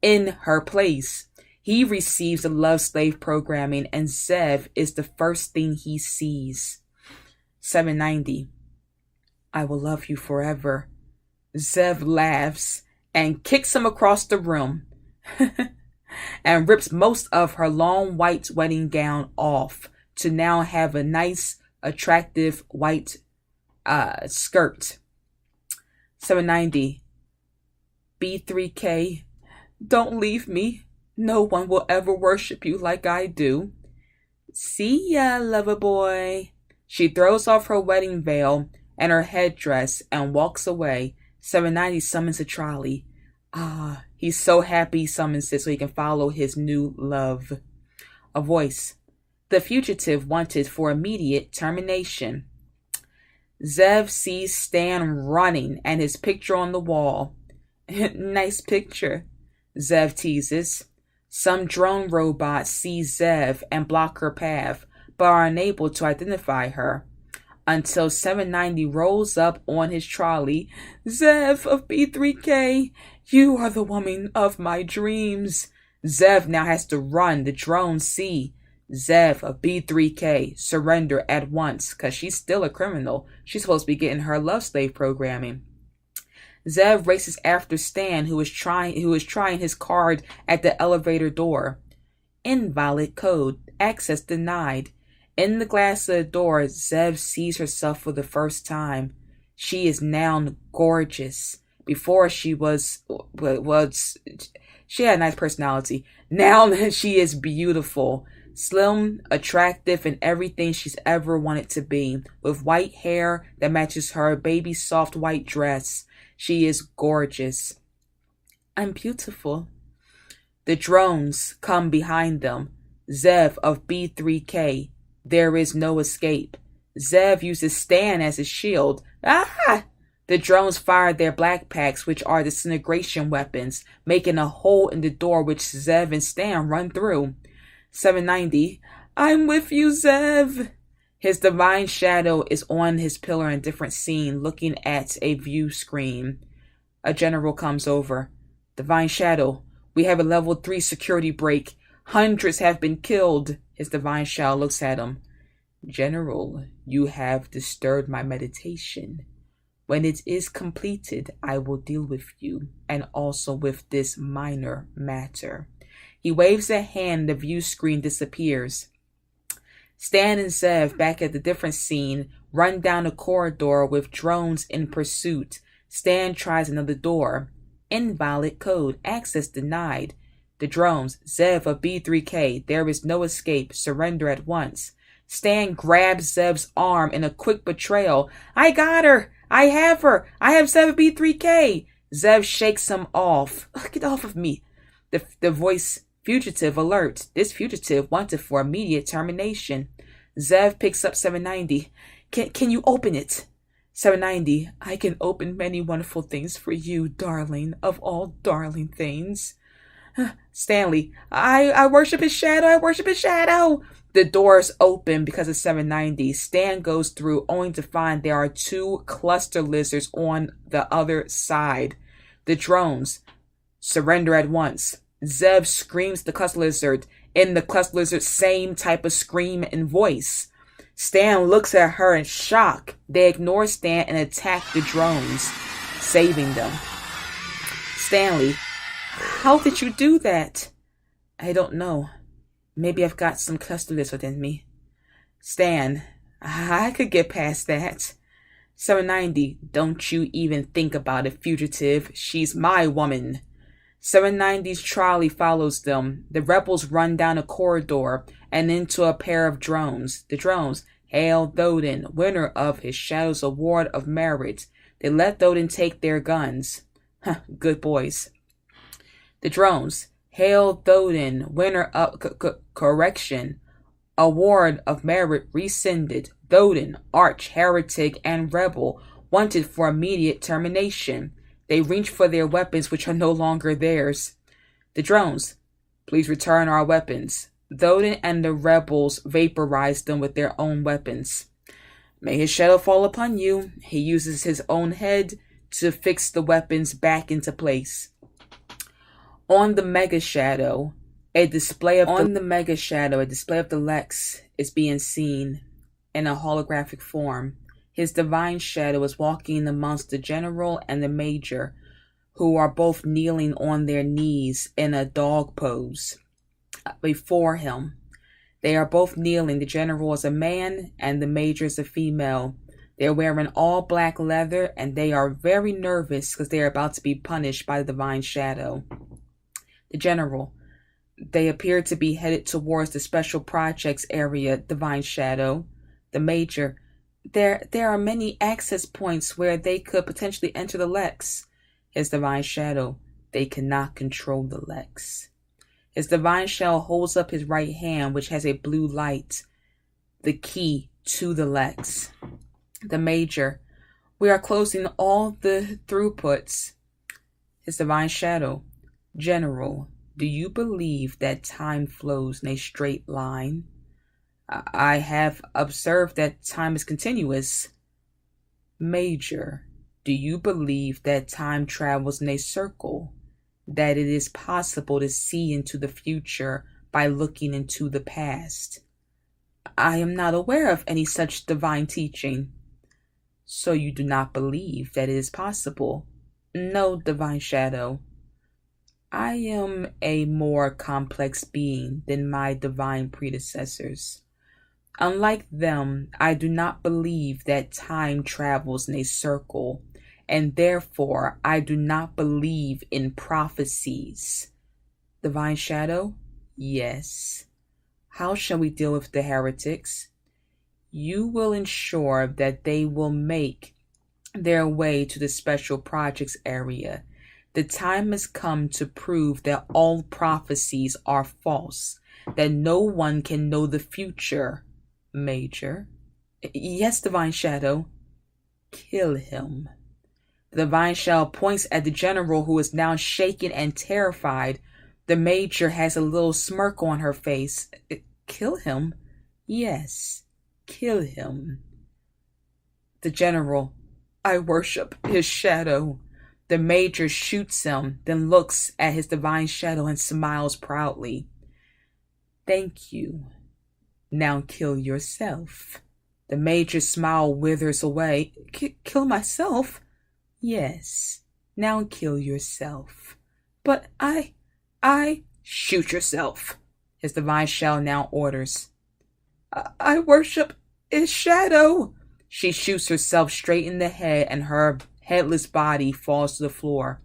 [SPEAKER 1] in her place. He receives the love slave programming, and Zev is the first thing he sees. 790, I will love you forever. Zev laughs and kicks him across the room and rips most of her long white wedding gown off to now have a nice, attractive white skirt. 790, B3K, don't leave me. No one will ever worship you like I do. See ya, lover boy. She throws off her wedding veil and her headdress and walks away. 790 summons a trolley. He's so happy he summons it so he can follow his new love. A voice. The fugitive wanted for immediate termination. Zev sees Stan running and his picture on the wall. Nice picture, Zev teases. Some drone robots see Zev and block her path, but are unable to identify her. Until 790 rolls up on his trolley. Zev of B3K, you are the woman of my dreams. Zev now has to run. The drones see Zev of B3K surrender at once because she's still a criminal. She's supposed to be getting her love slave programming. Zev races after Stan, who is trying his card at the elevator door. Invalid code. Access denied. In the glass of the door, Zev sees herself for the first time. She is now gorgeous. Before she was She had a nice personality. Now she is beautiful. Slim, attractive, and everything she's ever wanted to be. With white hair that matches her baby soft white dress. She is gorgeous. I'm beautiful. The drones come behind them. Zev of B3K. There is no escape. Zev uses Stan as his shield. Ah! The drones fire their black packs, which are disintegration weapons, making a hole in the door which Zev and Stan run through. 790. I'm with you, Zev. His divine shadow is on his pillar in a different scene, looking at a view screen. A general comes over. Divine shadow, we have a level 3 security break. Hundreds have been killed. His divine shadow looks at him. General, you have disturbed my meditation. When it is completed, I will deal with you, and also with this minor matter. He waves a hand, the view screen disappears. Stan and Zev, back at the different scene, run down a corridor with drones in pursuit. Stan tries another door. Invalid code. Access denied. The drones. Zev of B3K. There is no escape. Surrender at once. Stan grabs Zev's arm in a quick betrayal. I got her! I have her! I have Zev of B3K! Zev shakes him off. Get off of me. The voice. Fugitive alert. This fugitive wanted for immediate termination. Zev picks up 790. Can you open it? 790. I can open many wonderful things for you, darling, of all darling things. Stanley. I worship his shadow. I worship his shadow. The doors open because of 790. Stan goes through only to find there are 2 cluster lizards on the other side. The drones. Surrender at once. Zev screams the cluster lizard. In the cluster lizard's same type of scream and voice. Stan looks at her in shock. They ignore Stan and attack the drones, saving them. Stanley. How did you do that? I don't know. Maybe I've got some cluster lizard in me. Stan. I could get past that. 790. Don't you even think about it, fugitive. She's my woman. 790's trolley follows them. The rebels run down a corridor and into a pair of drones. The drones. Hail Thoden, winner of his Shadow's Award of Merit. They let Thoden take their guns. Good boys. The drones. Hail Thoden, winner of correction. Award of Merit rescinded. Thoden, arch heretic and rebel, wanted for immediate termination. They reach for their weapons which are no longer theirs. The drones. Please return our weapons. Thoden and the rebels vaporize them with their own weapons. May his shadow fall upon you. He uses his own head to fix the weapons back into place. On the Mega Shadow, a display of the Lexx is being seen in a holographic form. His divine shadow is walking amongst the general and the major, who are both kneeling on their knees in a dog pose before him. They are both kneeling. The general is a man and the major is a female. They're wearing all black leather and they are very nervous because they are about to be punished by the divine shadow. The general. They appear to be headed towards the special projects area, divine shadow. The major. There are many access points where they could potentially enter the Lexx. His divine shadow. They cannot control the Lexx. His divine shadow holds up his right hand, which has a blue light. The key to the Lexx. The major. We are closing all the throughputs. His divine shadow. General. Do you believe that time flows in a straight line? I have observed that time is continuous. Major, do you believe that time travels in a circle? That it is possible to see into the future by looking into the past? I am not aware of any such divine teaching. So you do not believe that it is possible? No, divine shadow. I am a more complex being than my divine predecessors. Unlike them, I do not believe that time travels in a circle, and therefore I do not believe in prophecies. Divine Shadow, yes. How shall we deal with the heretics? You will ensure that they will make their way to the special projects area. The time has come to prove that all prophecies are false, that no one can know the future. Major. Yes, Divine Shadow. Kill him. The Divine Shadow points at the general, who is now shaken and terrified. The Major has a little smirk on her face. Kill him? Yes, kill him. The general, I worship his shadow. The Major shoots him, then looks at his Divine Shadow and smiles proudly. Thank you. Now kill yourself. The Major's smile withers away. Kill myself? Yes. Now kill yourself. But I... Shoot yourself, his Divine Shadow now orders. I worship his shadow. She shoots herself straight in the head, and her headless body falls to the floor.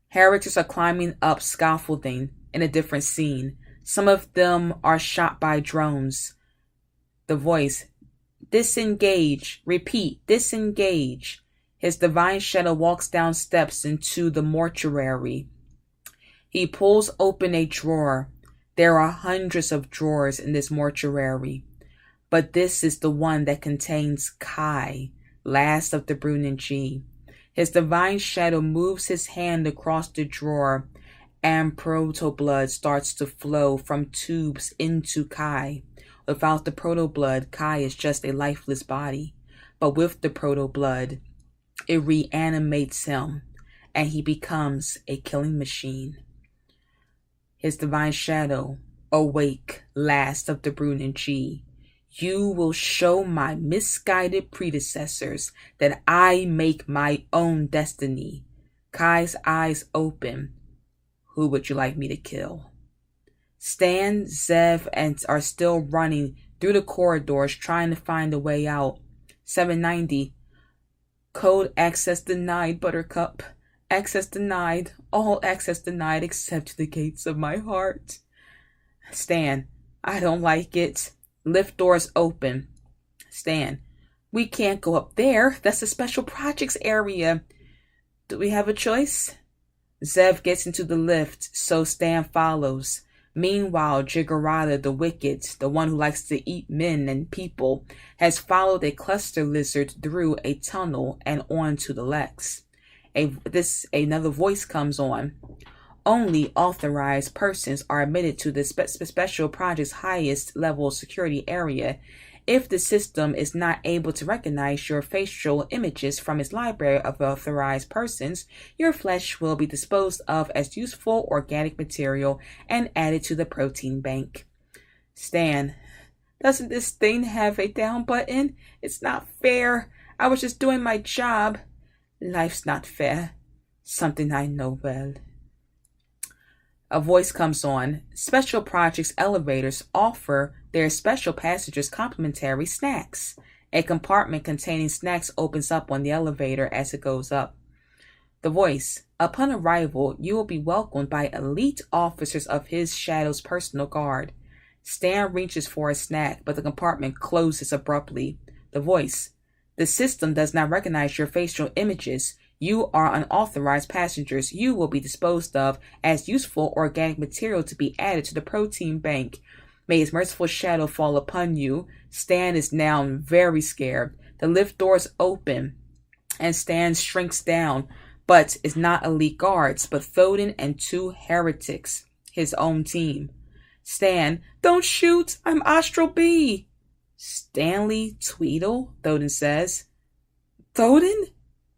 [SPEAKER 1] Heretics are climbing up scaffolding in a different scene. Some of them are shot by drones. The voice, disengage. Repeat, disengage. His Divine Shadow walks down steps into the mortuary. He pulls open a drawer. There are hundreds of drawers in this mortuary, but this is the one that contains Kai, last of the Brunnen G. His Divine Shadow moves his hand across the drawer, and proto-blood starts to flow from tubes into Kai. Without the proto-blood, Kai is just a lifeless body, but with the proto-blood, it reanimates him, and he becomes a killing machine. His Divine Shadow, awake, last of the Brunnen G. You will show my misguided predecessors that I make my own destiny. Kai's eyes open. Who would you like me to kill? Stan, Zev, and are still running through the corridors trying to find a way out. 790. Code access denied, Buttercup. Access denied. All access denied except to the gates of my heart. Stan, I don't like it. Lift doors open. Stan, we can't go up there. That's the special projects area. Do we have a choice? Zev gets into the lift, so Stan follows. Meanwhile, Jiggerada the Wicked, the one who likes to eat men and people, has followed a cluster lizard through a tunnel and onto the Lexx. Another voice comes on. Only authorized persons are admitted to the special project's highest level security area. If the system is not able to recognize your facial images from its library of authorized persons, your flesh will be disposed of as useful organic material and added to the protein bank. Stan, doesn't this thing have a down button? It's not fair. I was just doing my job. Life's not fair. Something I know well. A voice comes on. Special projects elevators offer their special passengers complimentary snacks. A compartment containing snacks opens up on the elevator as it goes up. The voice, upon arrival, you will be welcomed by elite officers of his Shadow's personal guard. Stan reaches for a snack, but the compartment closes abruptly. The voice, the system does not recognize your facial images. You are unauthorized passengers. You will be disposed of as useful organic material to be added to the protein bank. May his merciful shadow fall upon you. Stan is now very scared. The lift doors open, and Stan shrinks down, but is not elite guards, but Thoden and two heretics, his own team. Stan, don't shoot! I'm Astral B! Stanley Tweedle, Thoden says. Thoden?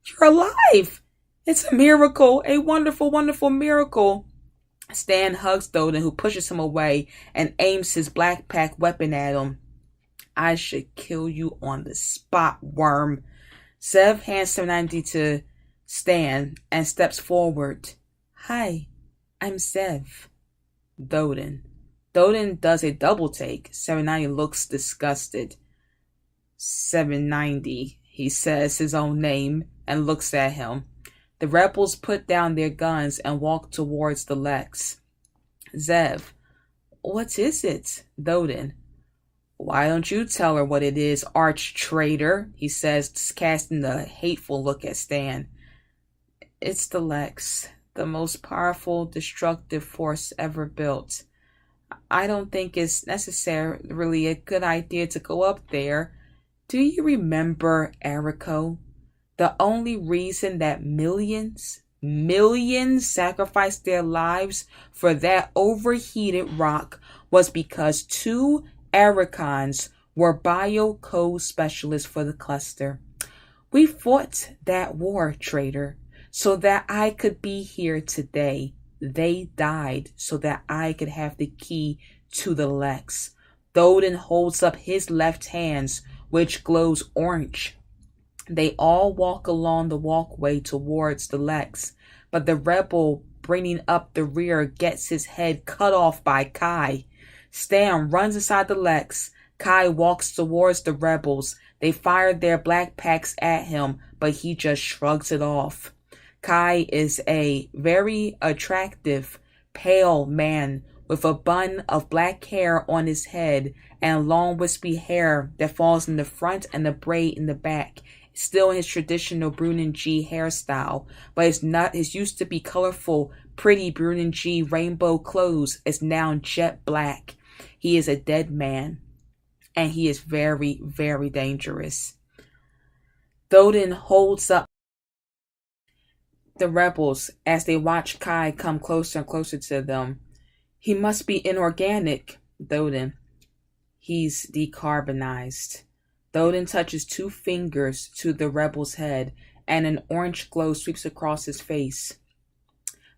[SPEAKER 1] You're alive! It's a miracle, a wonderful, wonderful miracle. Stan hugs Thoden, who pushes him away and aims his black pack weapon at him. I should kill you on the spot, worm. Zev hands 790 to Stan and steps forward. Hi, I'm Zev. Thoden. Thoden does a double take. 790 looks disgusted. 790, he says his own name and looks at him. The rebels put down their guns and walked towards the Lexx. Zev, what is it? Thoden, why don't you tell her what it is, arch traitor? He says, casting a hateful look at Stan. It's the Lexx, the most powerful destructive force ever built. I don't think it's necessarily a good idea to go up there. Do you remember Eriko? The only reason that millions sacrificed their lives for that overheated rock was because two Ericons were biocode specialists for the cluster. We fought that war, traitor, so that I could be here today. They died so that I could have the key to the Lexx. Thoden holds up his left hand, which glows orange. They all walk along the walkway towards the Lexx, but the rebel bringing up the rear gets his head cut off by Kai. Stan runs inside the Lexx. Kai walks towards the rebels. They fire their black packs at him, but he just shrugs it off. Kai is a very attractive, pale man with a bun of black hair on his head and long wispy hair that falls in the front and a braid in the back. Still in his traditional Brunin G hairstyle, but his used to be colorful, pretty Brunin G rainbow clothes is now jet black. He is a dead man, and he is very, very dangerous. Thoden holds up the rebels as they watch Kai come closer and closer to them. He must be inorganic, Thoden. He's decarbonized. Thoden touches 2 fingers to the rebel's head, and an orange glow sweeps across his face.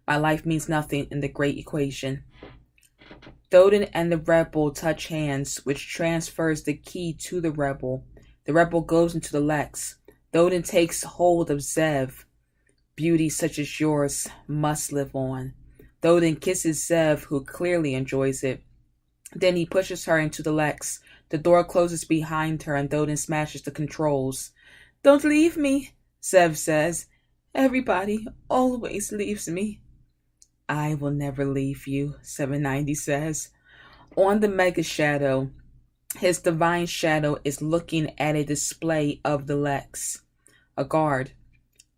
[SPEAKER 1] My life means nothing in the great equation. Thoden and the rebel touch hands, which transfers the key to the rebel. The rebel goes into the Lexx. Thoden takes hold of Zev. Beauty such as yours must live on. Thoden kisses Zev, who clearly enjoys it. Then he pushes her into the Lexx. The door closes behind her and Thoden smashes the controls. Don't leave me, Zev says. Everybody always leaves me. I will never leave you, 790 says. On the Mega Shadow, his divine shadow is looking at a display of the Lexx. A guard.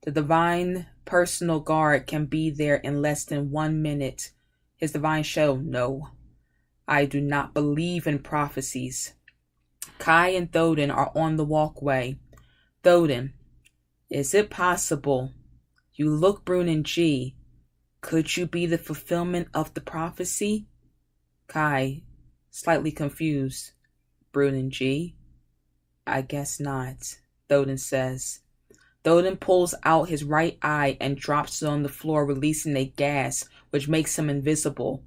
[SPEAKER 1] The divine personal guard can be there in less than 1 minute. His divine shadow, no. I do not believe in prophecies. Kai and Thoden are on the walkway. Thoden, is it possible? You look Brunin G. Could you be the fulfillment of the prophecy? Kai, slightly confused. Brunin G. I guess not, Thoden says. Thoden pulls out his right eye and drops it on the floor, releasing a gas, which makes him invisible.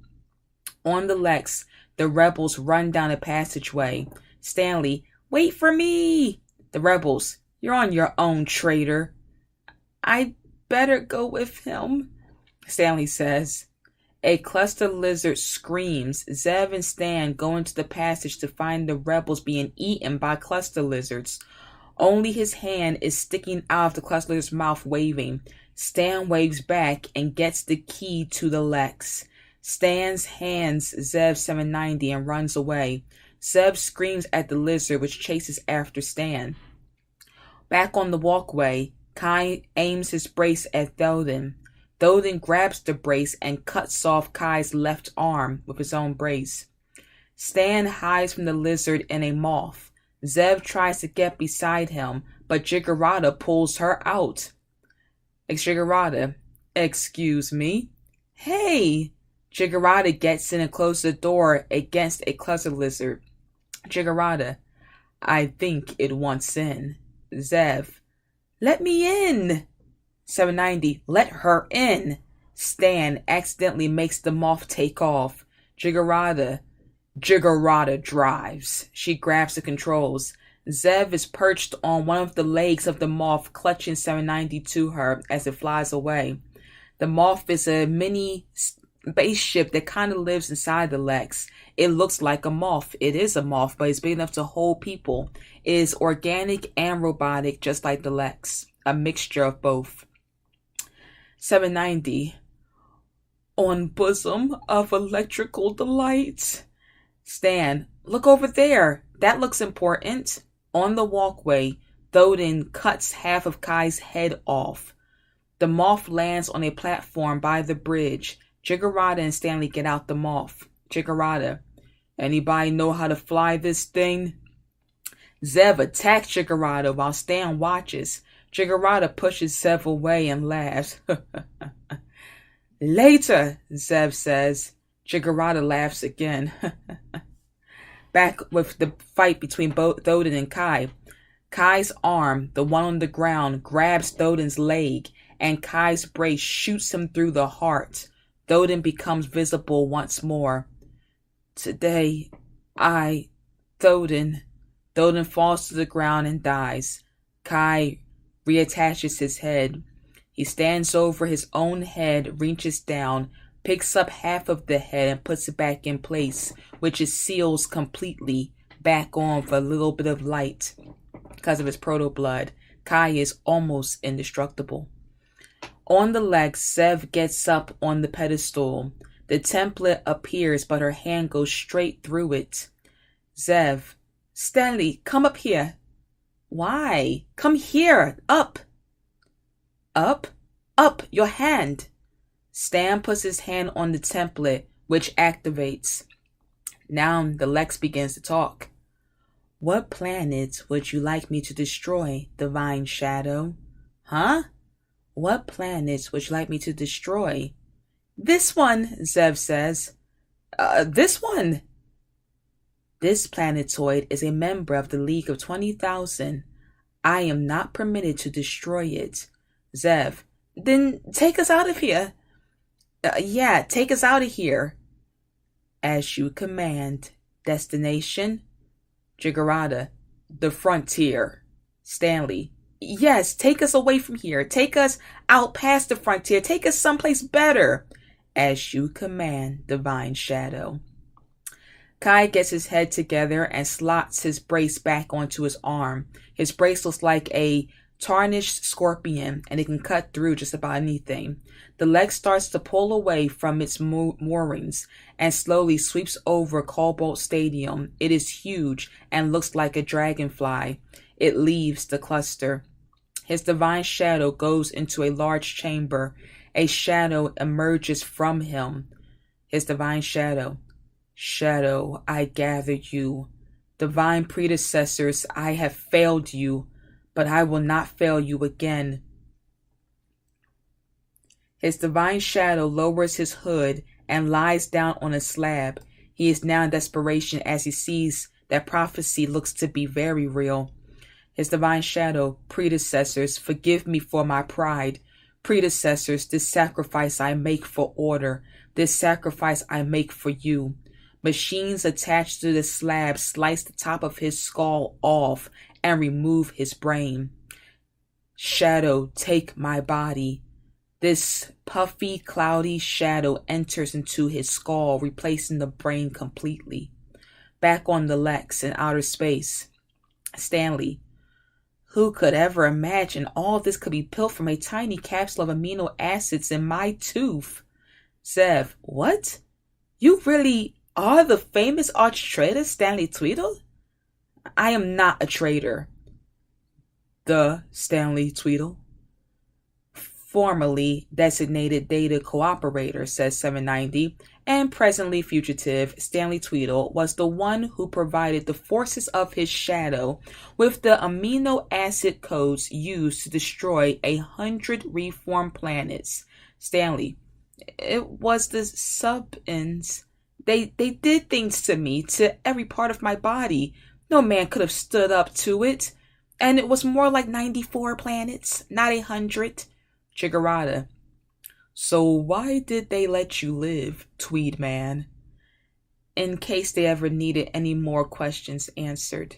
[SPEAKER 1] On the Lexx, the rebels run down a passageway. Stanley, wait for me! The rebels, you're on your own, traitor. I'd better go with him, Stanley says. A cluster lizard screams. Zev and Stan go into the passage to find the rebels being eaten by cluster lizards. Only his hand is sticking out of the cluster lizard's mouth, waving. Stan waves back and gets the key to the Lexx. Stan's hands Zev 790 and runs away. Zev screams at the lizard, which chases after Stan. Back on the walkway, Kai aims his brace at Thoden. Thoden grabs the brace and cuts off Kai's left arm with his own brace. Stan hides from the lizard in a moth. Zev tries to get beside him, but Jiggerada pulls her out. Jiggerada, excuse me? Hey! Jiggerada gets in and closes the door against a cluster lizard. Jiggerada, I think it wants in. Zev, let me in. 790, let her in. Stan accidentally makes the moth take off. Jiggerada drives. She grabs the controls. Zev is perched on one of the legs of the moth, clutching 790 to her as it flies away. The moth is a mini spaceship that kind of lives inside the Lexx. It looks like a moth. It is a moth, but it's big enough to hold people. It is organic and robotic, just like the Lexx. A mixture of both. 790. On bosom of electrical delight. Stan, look over there. That looks important. On the walkway, Thoden cuts half of Kai's head off. The moth lands on a platform by the bridge. Jiggerada and Stanley get out the moth. Jiggerada, anybody know how to fly this thing? Zev attacks Jiggerada while Stan watches. Jiggerada pushes Zev away and laughs. Later, Zev says. Jiggerada laughs again. Back with the fight between Thoden and Kai. Kai's arm, the one on the ground, grabs Thoden's leg, and Kai's brace shoots him through the heart. Thoden becomes visible once more. Today, Thoden falls to the ground and dies. Kai reattaches his head. He stands over his own head, reaches down, picks up half of the head and puts it back in place, which is seals completely back on for a little bit of light. Because of his proto-blood, Kai is almost indestructible. On the Lexx, Zev gets up on the pedestal. The template appears, but her hand goes straight through it. Zev, Stanley, come up here. Why? Come here. Up. Up? Up, your hand. Stan puts his hand on the template, which activates. Now the Lexx begins to talk. What planets would you like me to destroy, Divine Shadow? Huh? What planets would you like me to destroy? This one, Zev says. This one. This planetoid is a member of the League of 20,000. I am not permitted to destroy it. Zev, then take us out of here. Yeah, take us out of here. As you command. Destination? Jiggerada, the frontier. Stanley, yes, take us away from here. Take us out past the frontier. Take us someplace better. As you command, Divine Shadow. Kai gets his head together and slots his brace back onto his arm. His brace looks like a tarnished scorpion, and it can cut through just about anything. The Lexx starts to pull away from its moorings and slowly sweeps over Cobalt Stadium. It is huge and looks like a dragonfly. It leaves the cluster. His divine shadow goes into a large chamber. A shadow emerges from him. His divine shadow. Shadow, I gather you. Divine predecessors, I have failed you, but I will not fail you again. His divine shadow lowers his hood and lies down on a slab. He is now in desperation as he sees that prophecy looks to be very real. His divine shadow, predecessors, forgive me for my pride. Predecessors, this sacrifice I make for order. This sacrifice I make for you. Machines attached to the slab slice the top of his skull off and remove his brain. Shadow, take my body. This puffy, cloudy shadow enters into his skull, replacing the brain completely. Back on the Lexx in outer space. Stanley. Who could ever imagine all this could be built from a tiny capsule of amino acids in my tooth? Zev. What? You really are the famous arch traitor Stanley Tweedle? I am not a traitor. The Stanley Tweedle. Formerly designated data cooperator, says 790, and presently fugitive, Stanley Tweedle was the one who provided the forces of his shadow with the amino acid codes used to destroy 100 reformed planets. Stanley, it was the sub-ins. They did things to me, to every part of my body. No man could have stood up to it. And it was more like 94 planets, not 100. Jiggerada. So why did they let you live, Tweed Man? In case they ever needed any more questions answered.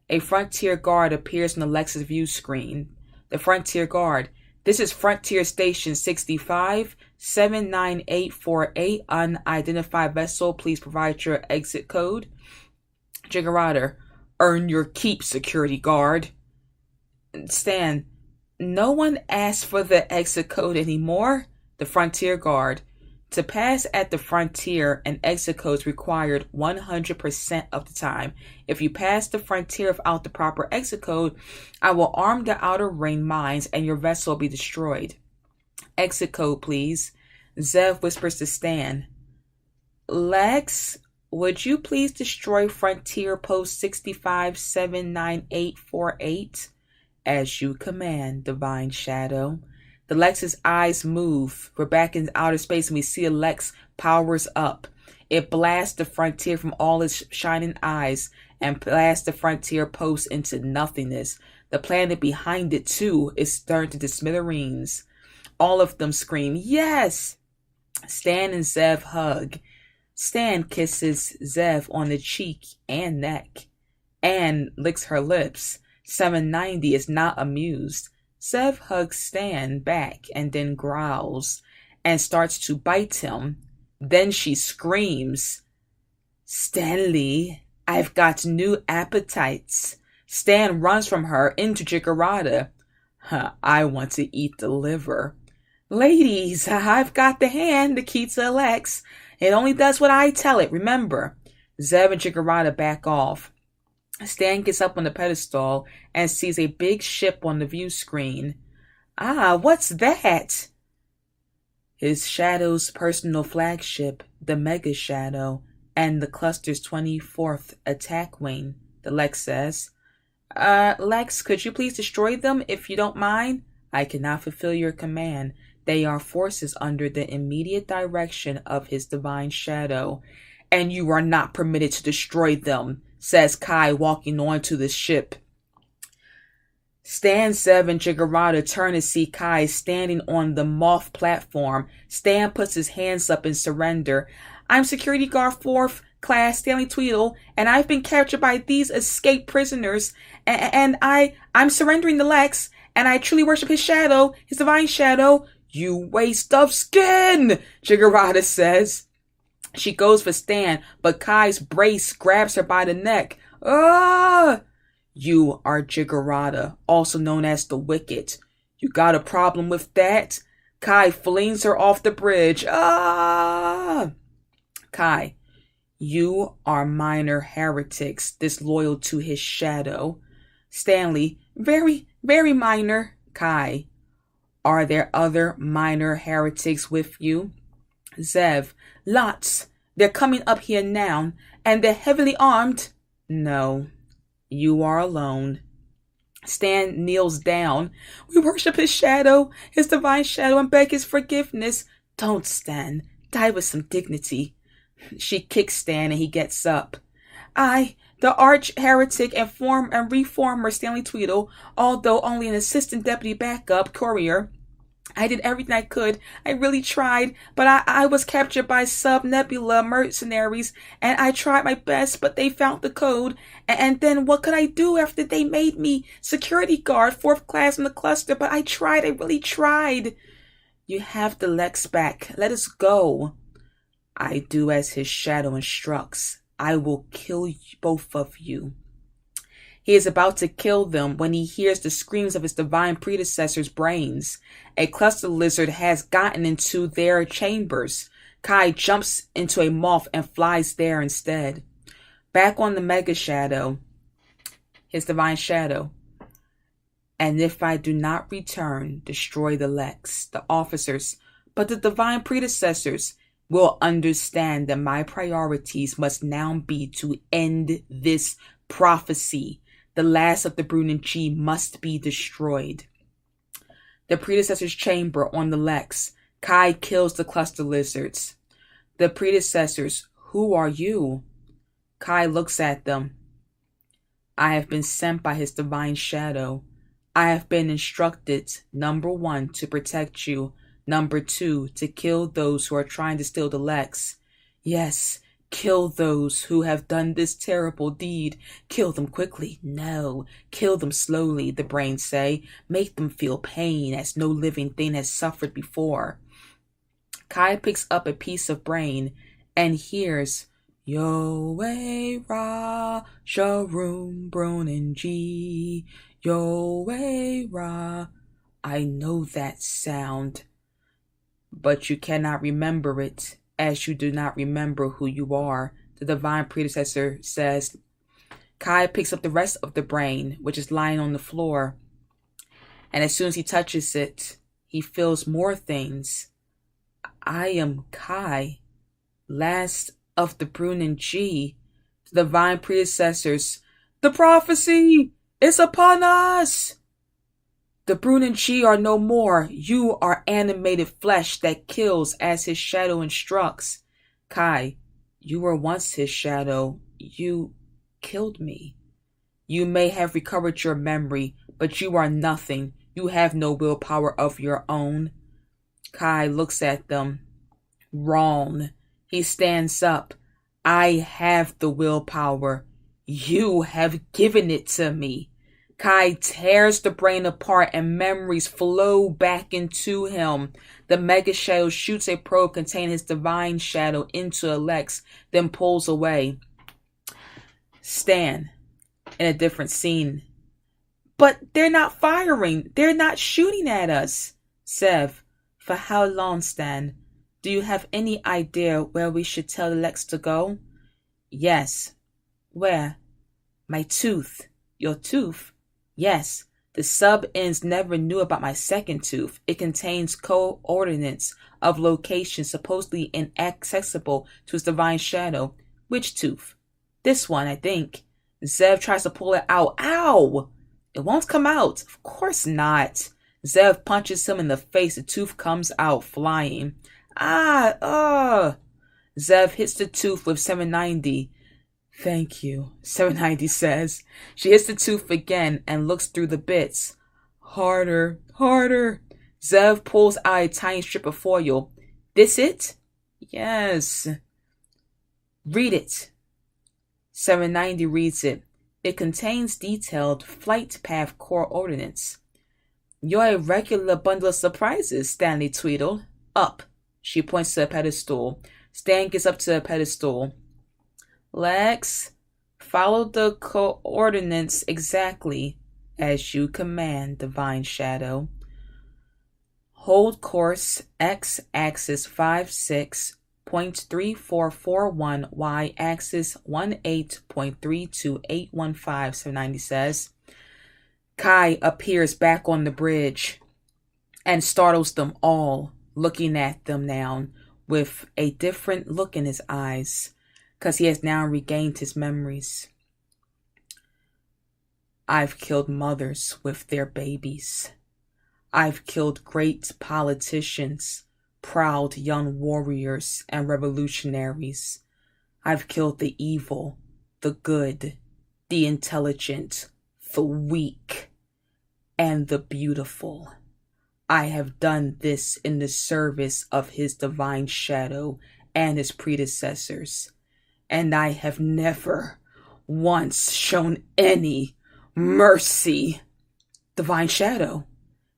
[SPEAKER 1] A Frontier Guard appears on the Lexx's view screen. The Frontier Guard. This is Frontier Station 65, 79848, unidentified vessel. Please provide your exit code. Jiggerada. Earn your keep, security guard. Stan. No one asked for the exit code anymore. The frontier guard. To pass at the frontier, an exit code is required 100% of the time. If you pass the frontier without the proper exit code, I will arm the outer ring mines and your vessel will be destroyed. Exit code, please. Zev whispers to Stan. Lexx, would you please destroy frontier post 6579848? As you command, Divine Shadow. The Lexx's eyes move. We're back in outer space and we see a Lexx powers up. It blasts the frontier from all its shining eyes and blasts the frontier post into nothingness. The planet behind it, too, is turned to smithereens. All of them scream, yes! Stan and Zev hug. Stan kisses Zev on the cheek and neck and licks her lips. 790 is not amused. Zev hugs Stan back and then growls and starts to bite him. Then she screams, Stanley, I've got new appetites. Stan runs from her into Jiggerada. I want to eat the liver. Ladies, I've got the hand, the key to Lexx. It only does what I tell it, remember. Zev and Jiggerada back off. Stan gets up on the pedestal and sees a big ship on the view screen. Ah, what's that? His Shadow's personal flagship, the Mega Shadow, and the cluster's 24th attack wing, the Lexx says. Lexx, could you please destroy them if you don't mind? I cannot fulfill your command. They are forces under the immediate direction of his Divine Shadow, and you are not permitted to destroy them, says Kai, walking onto the ship. Stan, Zev, and Jiggerada turn to see Kai standing on the moth platform. Stan puts his hands up in surrender. I'm security guard 4th class Stanley Tweedle, and I've been captured by these escaped prisoners, and I'm surrendering the Lexx, and I truly worship his shadow, his Divine Shadow. You waste of skin, Jiggerada says. She goes for Stan, but Kai's brace grabs her by the neck. Ah! You are Jiggerada, also known as the Wicked. You got a problem with that? Kai flings her off the bridge. Ah! Kai, you are minor heretics, disloyal to his shadow. Stanley, very, very minor. Kai, are there other minor heretics with you? Zev, lots. They're coming up here now, and they're heavily armed. No, you are alone. Stan kneels down. We worship his shadow, his Divine Shadow, and beg his forgiveness. Don't, Stan. Die with some dignity. She kicks Stan, and he gets up. I, the arch heretic and reformer Stanley Tweedle, although only an assistant deputy backup courier, I did everything I could. I really tried, but I was captured by sub-nebula mercenaries, and I tried my best, but they found the code. And then what could I do after they made me security guard, 4th class in the cluster? But I tried. I really tried. You have the Lexx back. Let us go. I do as his shadow instructs. I will kill both of you. He is about to kill them when he hears the screams of his divine predecessor's brains. A cluster lizard has gotten into their chambers. Kai jumps into a moth and flies there instead. Back on the Mega Shadow, his Divine Shadow. And if I do not return, destroy the Lexx, the officers, but the divine predecessors will understand that my priorities must now be to end this prophecy. The last of the Brunin G must be destroyed. The predecessor's chamber on the Lexx. Kai kills the cluster lizards. The predecessors, who are you? Kai looks at them. I have been sent by his Divine Shadow. I have been instructed, number 1, to protect you. Number 2, to kill those who are trying to steal the Lexx. Yes, kill those who have done this terrible deed. Kill them quickly. No, kill them slowly, the brains say. Make them feel pain as no living thing has suffered before. Kai picks up a piece of brain and hears Yahweh Ra Sharum Brunin G Yahweh Ra. I know that sound, but you cannot remember it, as you do not remember who you are, the divine predecessor says. Kai picks up the rest of the brain, which is lying on the floor, and as soon as he touches it, he feels more things. I am Kai, last of the Brun and G, the divine predecessors. The prophecy is upon us! The Brun and Chi are no more. You are animated flesh that kills as his shadow instructs. Kai, you were once his shadow. You killed me. You may have recovered your memory, but you are nothing. You have no willpower of your own. Kai looks at them. Wrong. He stands up. I have the willpower. You have given it to me. Kai tears the brain apart and memories flow back into him. The Mega Shadow shoots a probe containing his divine shadow into Lexx, then pulls away. Stan, in a different scene. But they're not firing. They're not shooting at us. Sev, for how long, Stan? Do you have any idea where we should tell Lexx to go? Yes. Where? My tooth. Your tooth? Yes. The sub-ends never knew about my second tooth. It contains coordinates of locations supposedly inaccessible to his divine shadow. Which tooth? This one, I think. Zev tries to pull it out. Ow! It won't come out. Of course not. Zev punches him in the face. The tooth comes out flying. Zev hits the tooth with 790. Thank you, 790 says. She hits the tooth again and looks through the bits. Harder, harder. Zev pulls out a tiny strip of foil. This it? Yes. Read it. 790 reads it. It contains detailed flight path coordinates. You're a regular bundle of surprises, Stanley tweeted. Up. She points to a pedestal. Stan gets up to the pedestal. Lexx, follow the coordinates exactly as you command, Divine Shadow. Hold course x-axis 56.3441, y-axis 18.32815, 790 says. Kai appears back on the bridge and startles them all, looking at them now with a different look in his eyes, because he has now regained his memories. I've killed mothers with their babies. I've killed great politicians, proud young warriors and revolutionaries. I've killed the evil, the good, the intelligent, the weak, and the beautiful. I have done this in the service of his divine shadow and his predecessors, and I have never once shown any mercy. Divine shadow.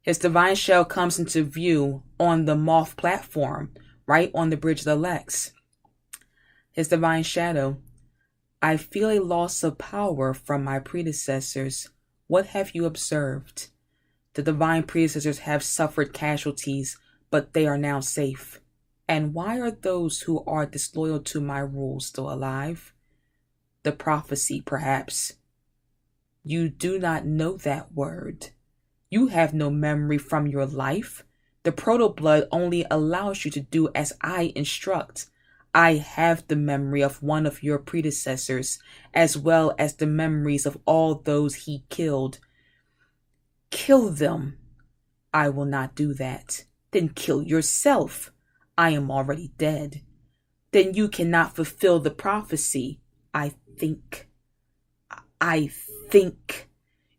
[SPEAKER 1] His divine shadow comes into view on the moth platform, right on the bridge of the Lexx. His divine shadow. I feel a loss of power from my predecessors. What have you observed? The divine predecessors have suffered casualties, but they are now safe. And why are those who are disloyal to my rule still alive? The prophecy, perhaps. You do not know that word. You have no memory from your life. The proto-blood only allows you to do as I instruct. I have the memory of one of your predecessors, as well as the memories of all those he killed. Kill them. I will not do that. Then kill yourself. I am already dead. Then you cannot fulfill the prophecy. I think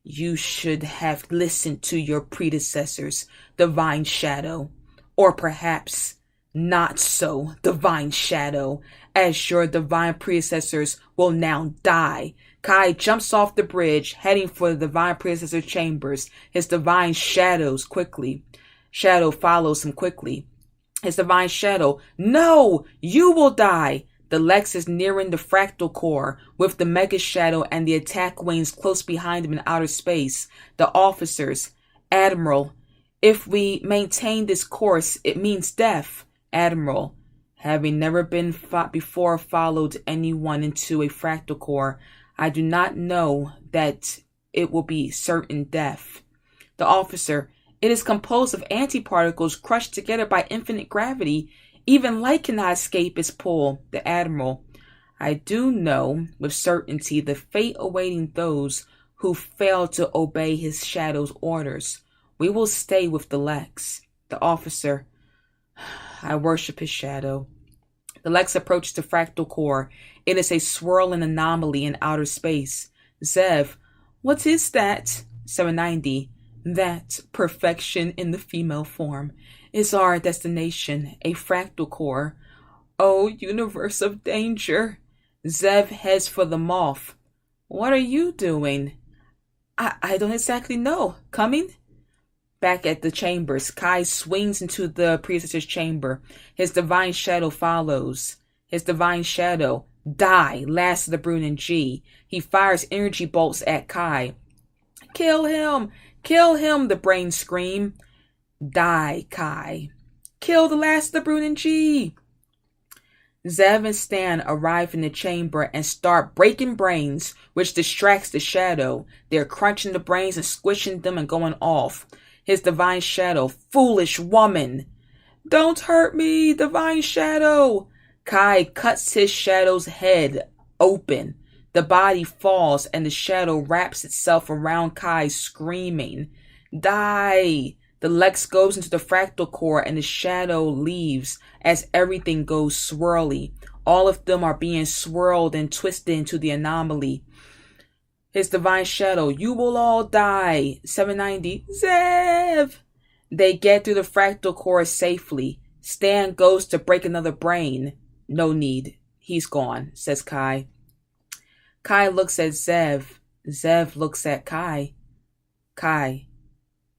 [SPEAKER 1] you should have listened to your predecessors, Divine Shadow. Or perhaps not so, Divine Shadow, as your divine predecessors will now die. Kai jumps off the bridge, heading for the divine predecessor chambers. His divine shadow follows him quickly. His divine shadow, no, you will die. The Lexx is nearing the fractal core, with the Mega Shadow and the attack wings close behind him in outer space. The officers, Admiral, If we maintain this course, it means death, Admiral. Having never before followed anyone into a fractal core, I do not know that it will be certain death. The officer, it is composed of antiparticles crushed together by infinite gravity. Even light cannot escape its pull. The Admiral, I do know with certainty the fate awaiting those who fail to obey his shadow's orders. We will stay with the Lexx. The officer, I worship his shadow. The Lexx approaches the fractal core. It is a swirling anomaly in outer space. Zev, what is that? 790. That, perfection in the female form, is our destination, a fractal core. Oh, universe of danger. Zev heads for the moth. What are you doing? I don't exactly know. Coming? Back at the chambers, Kai swings into the priestess's chamber. His divine shadow follows. His divine shadow, Die, last of the Brune and G. He fires energy bolts at Kai. Kill him! Kill him! The brains scream. Die, Kai. Kill the last of the Brune and G. Zev and Stan arrive in the chamber and start breaking brains, which distracts the shadow. They're crunching the brains and squishing them and going off. His divine shadow, foolish woman. Don't hurt me, divine shadow. Kai cuts his shadow's head open. The body falls and the shadow wraps itself around Kai, screaming. Die. The Lexx goes into the fractal core and the shadow leaves as everything goes swirly. All of them are being swirled and twisted into the anomaly. His divine shadow, you will all die. 790, Zev! They get through the fractal core safely. Stan goes to break another brain. No need. He's gone, says Kai. Kai looks at Zev. Zev looks at Kai. Kai,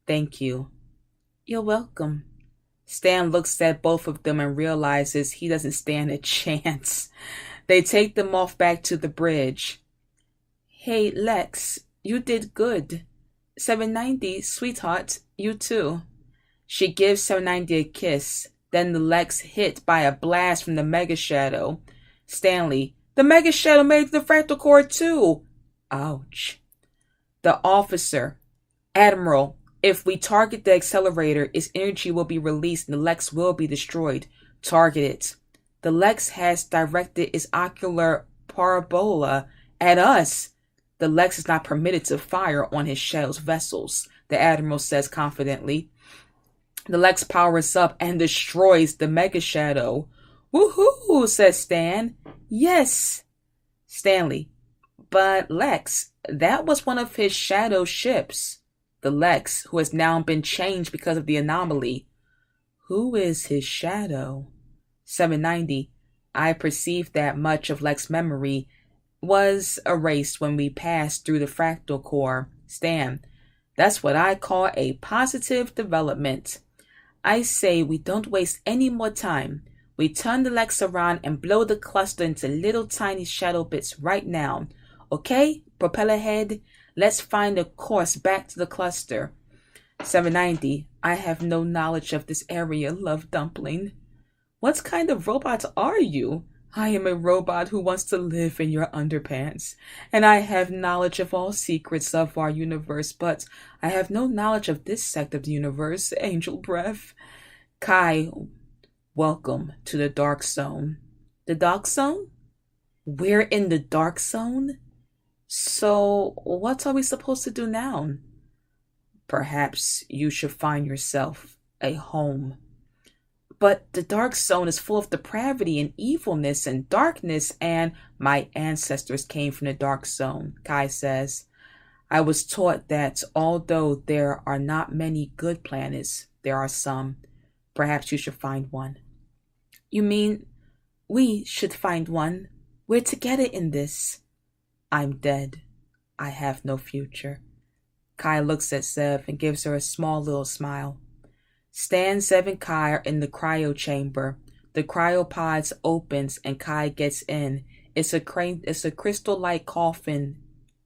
[SPEAKER 1] thank you. You're welcome. Stan looks at both of them and realizes he doesn't stand a chance. They take them off back to the bridge. Hey, Lexx, you did good. 790, sweetheart, you too. She gives 790 a kiss. Then the Lexx hit by a blast from the Mega Shadow. Stanley, the Mega Shadow made the fractal core too. Ouch. The officer, Admiral, if we target the accelerator, its energy will be released and the Lexx will be destroyed. Target it. The Lexx has directed its ocular parabola at us. The Lexx is not permitted to fire on his shadow's vessels, the Admiral says confidently. The Lexx powers up and destroys the Mega Shadow. Woohoo, says Stan. Yes. Stanley, but Lexx, that was one of his shadow ships. The Lexx, who has now been changed because of the anomaly. Who is his shadow? 790, I perceive that much of Lex's memory was erased when we passed through the fractal core. Stan, that's what I call a positive development. I say we don't waste any more time. We turn the Lexx around and blow the cluster into little tiny shadow bits right now. Okay, propeller head, let's find a course back to the cluster. 790, I have no knowledge of this area, love dumpling. What kind of robot are you? I am a robot who wants to live in your underpants, and I have knowledge of all secrets of our universe, but I have no knowledge of this sect of the universe, angel breath. Kai, welcome to the dark zone. The dark zone? We're in the dark zone? So, what are we supposed to do now? Perhaps you should find yourself a home. But the dark zone is full of depravity and evilness and darkness, and my ancestors came from the dark zone, Kai says. I was taught that although there are not many good planets, there are some. Perhaps you should find one. You mean we should find one? We're together in this. I'm dead. I have no future. Kai looks at Zev and gives her a small little smile. Stan, Zev, and Kai are in the cryo chamber. The cryopods opens and Kai gets in. It's a crystal-like coffin,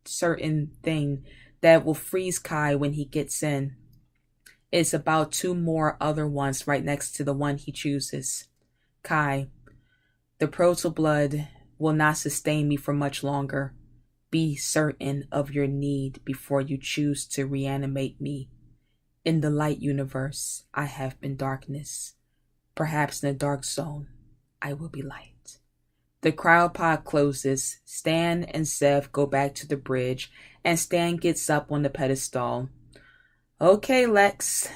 [SPEAKER 1] certain thing that will freeze Kai when he gets in. It's about two more other ones right next to the one he chooses. Kai, the proto blood will not sustain me for much longer. Be certain of your need before you choose to reanimate me. In the light universe, I have been darkness. Perhaps in the dark zone, I will be light. The cryopod closes. Stan and Sev go back to the bridge, and Stan gets up on the pedestal. Okay, Lexx.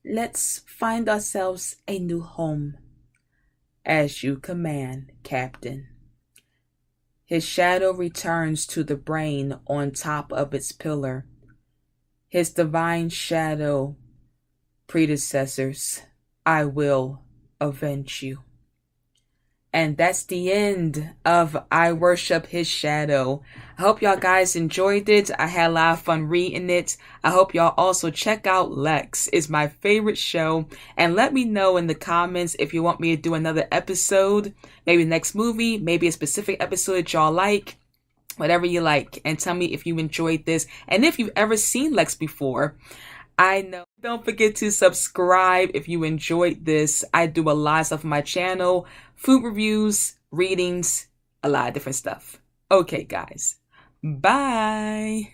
[SPEAKER 1] Let's find ourselves a new home. As you command, Captain. His shadow returns to the brain on top of its pillar. His divine shadow predecessors, I will avenge you. And that's the end of I Worship His Shadow. I hope y'all guys enjoyed it. I had a lot of fun reading it. I hope y'all also check out Lexx. It's my favorite show. And let me know in the comments if you want me to do another episode. Maybe the next movie. Maybe a specific episode that y'all like. Whatever you like. And tell me if you enjoyed this. And if you've ever seen Lexx before. I know. Don't forget to subscribe if you enjoyed this. I do a lot of stuff on my channel. Food reviews, readings, a lot of different stuff. Okay, guys. Bye.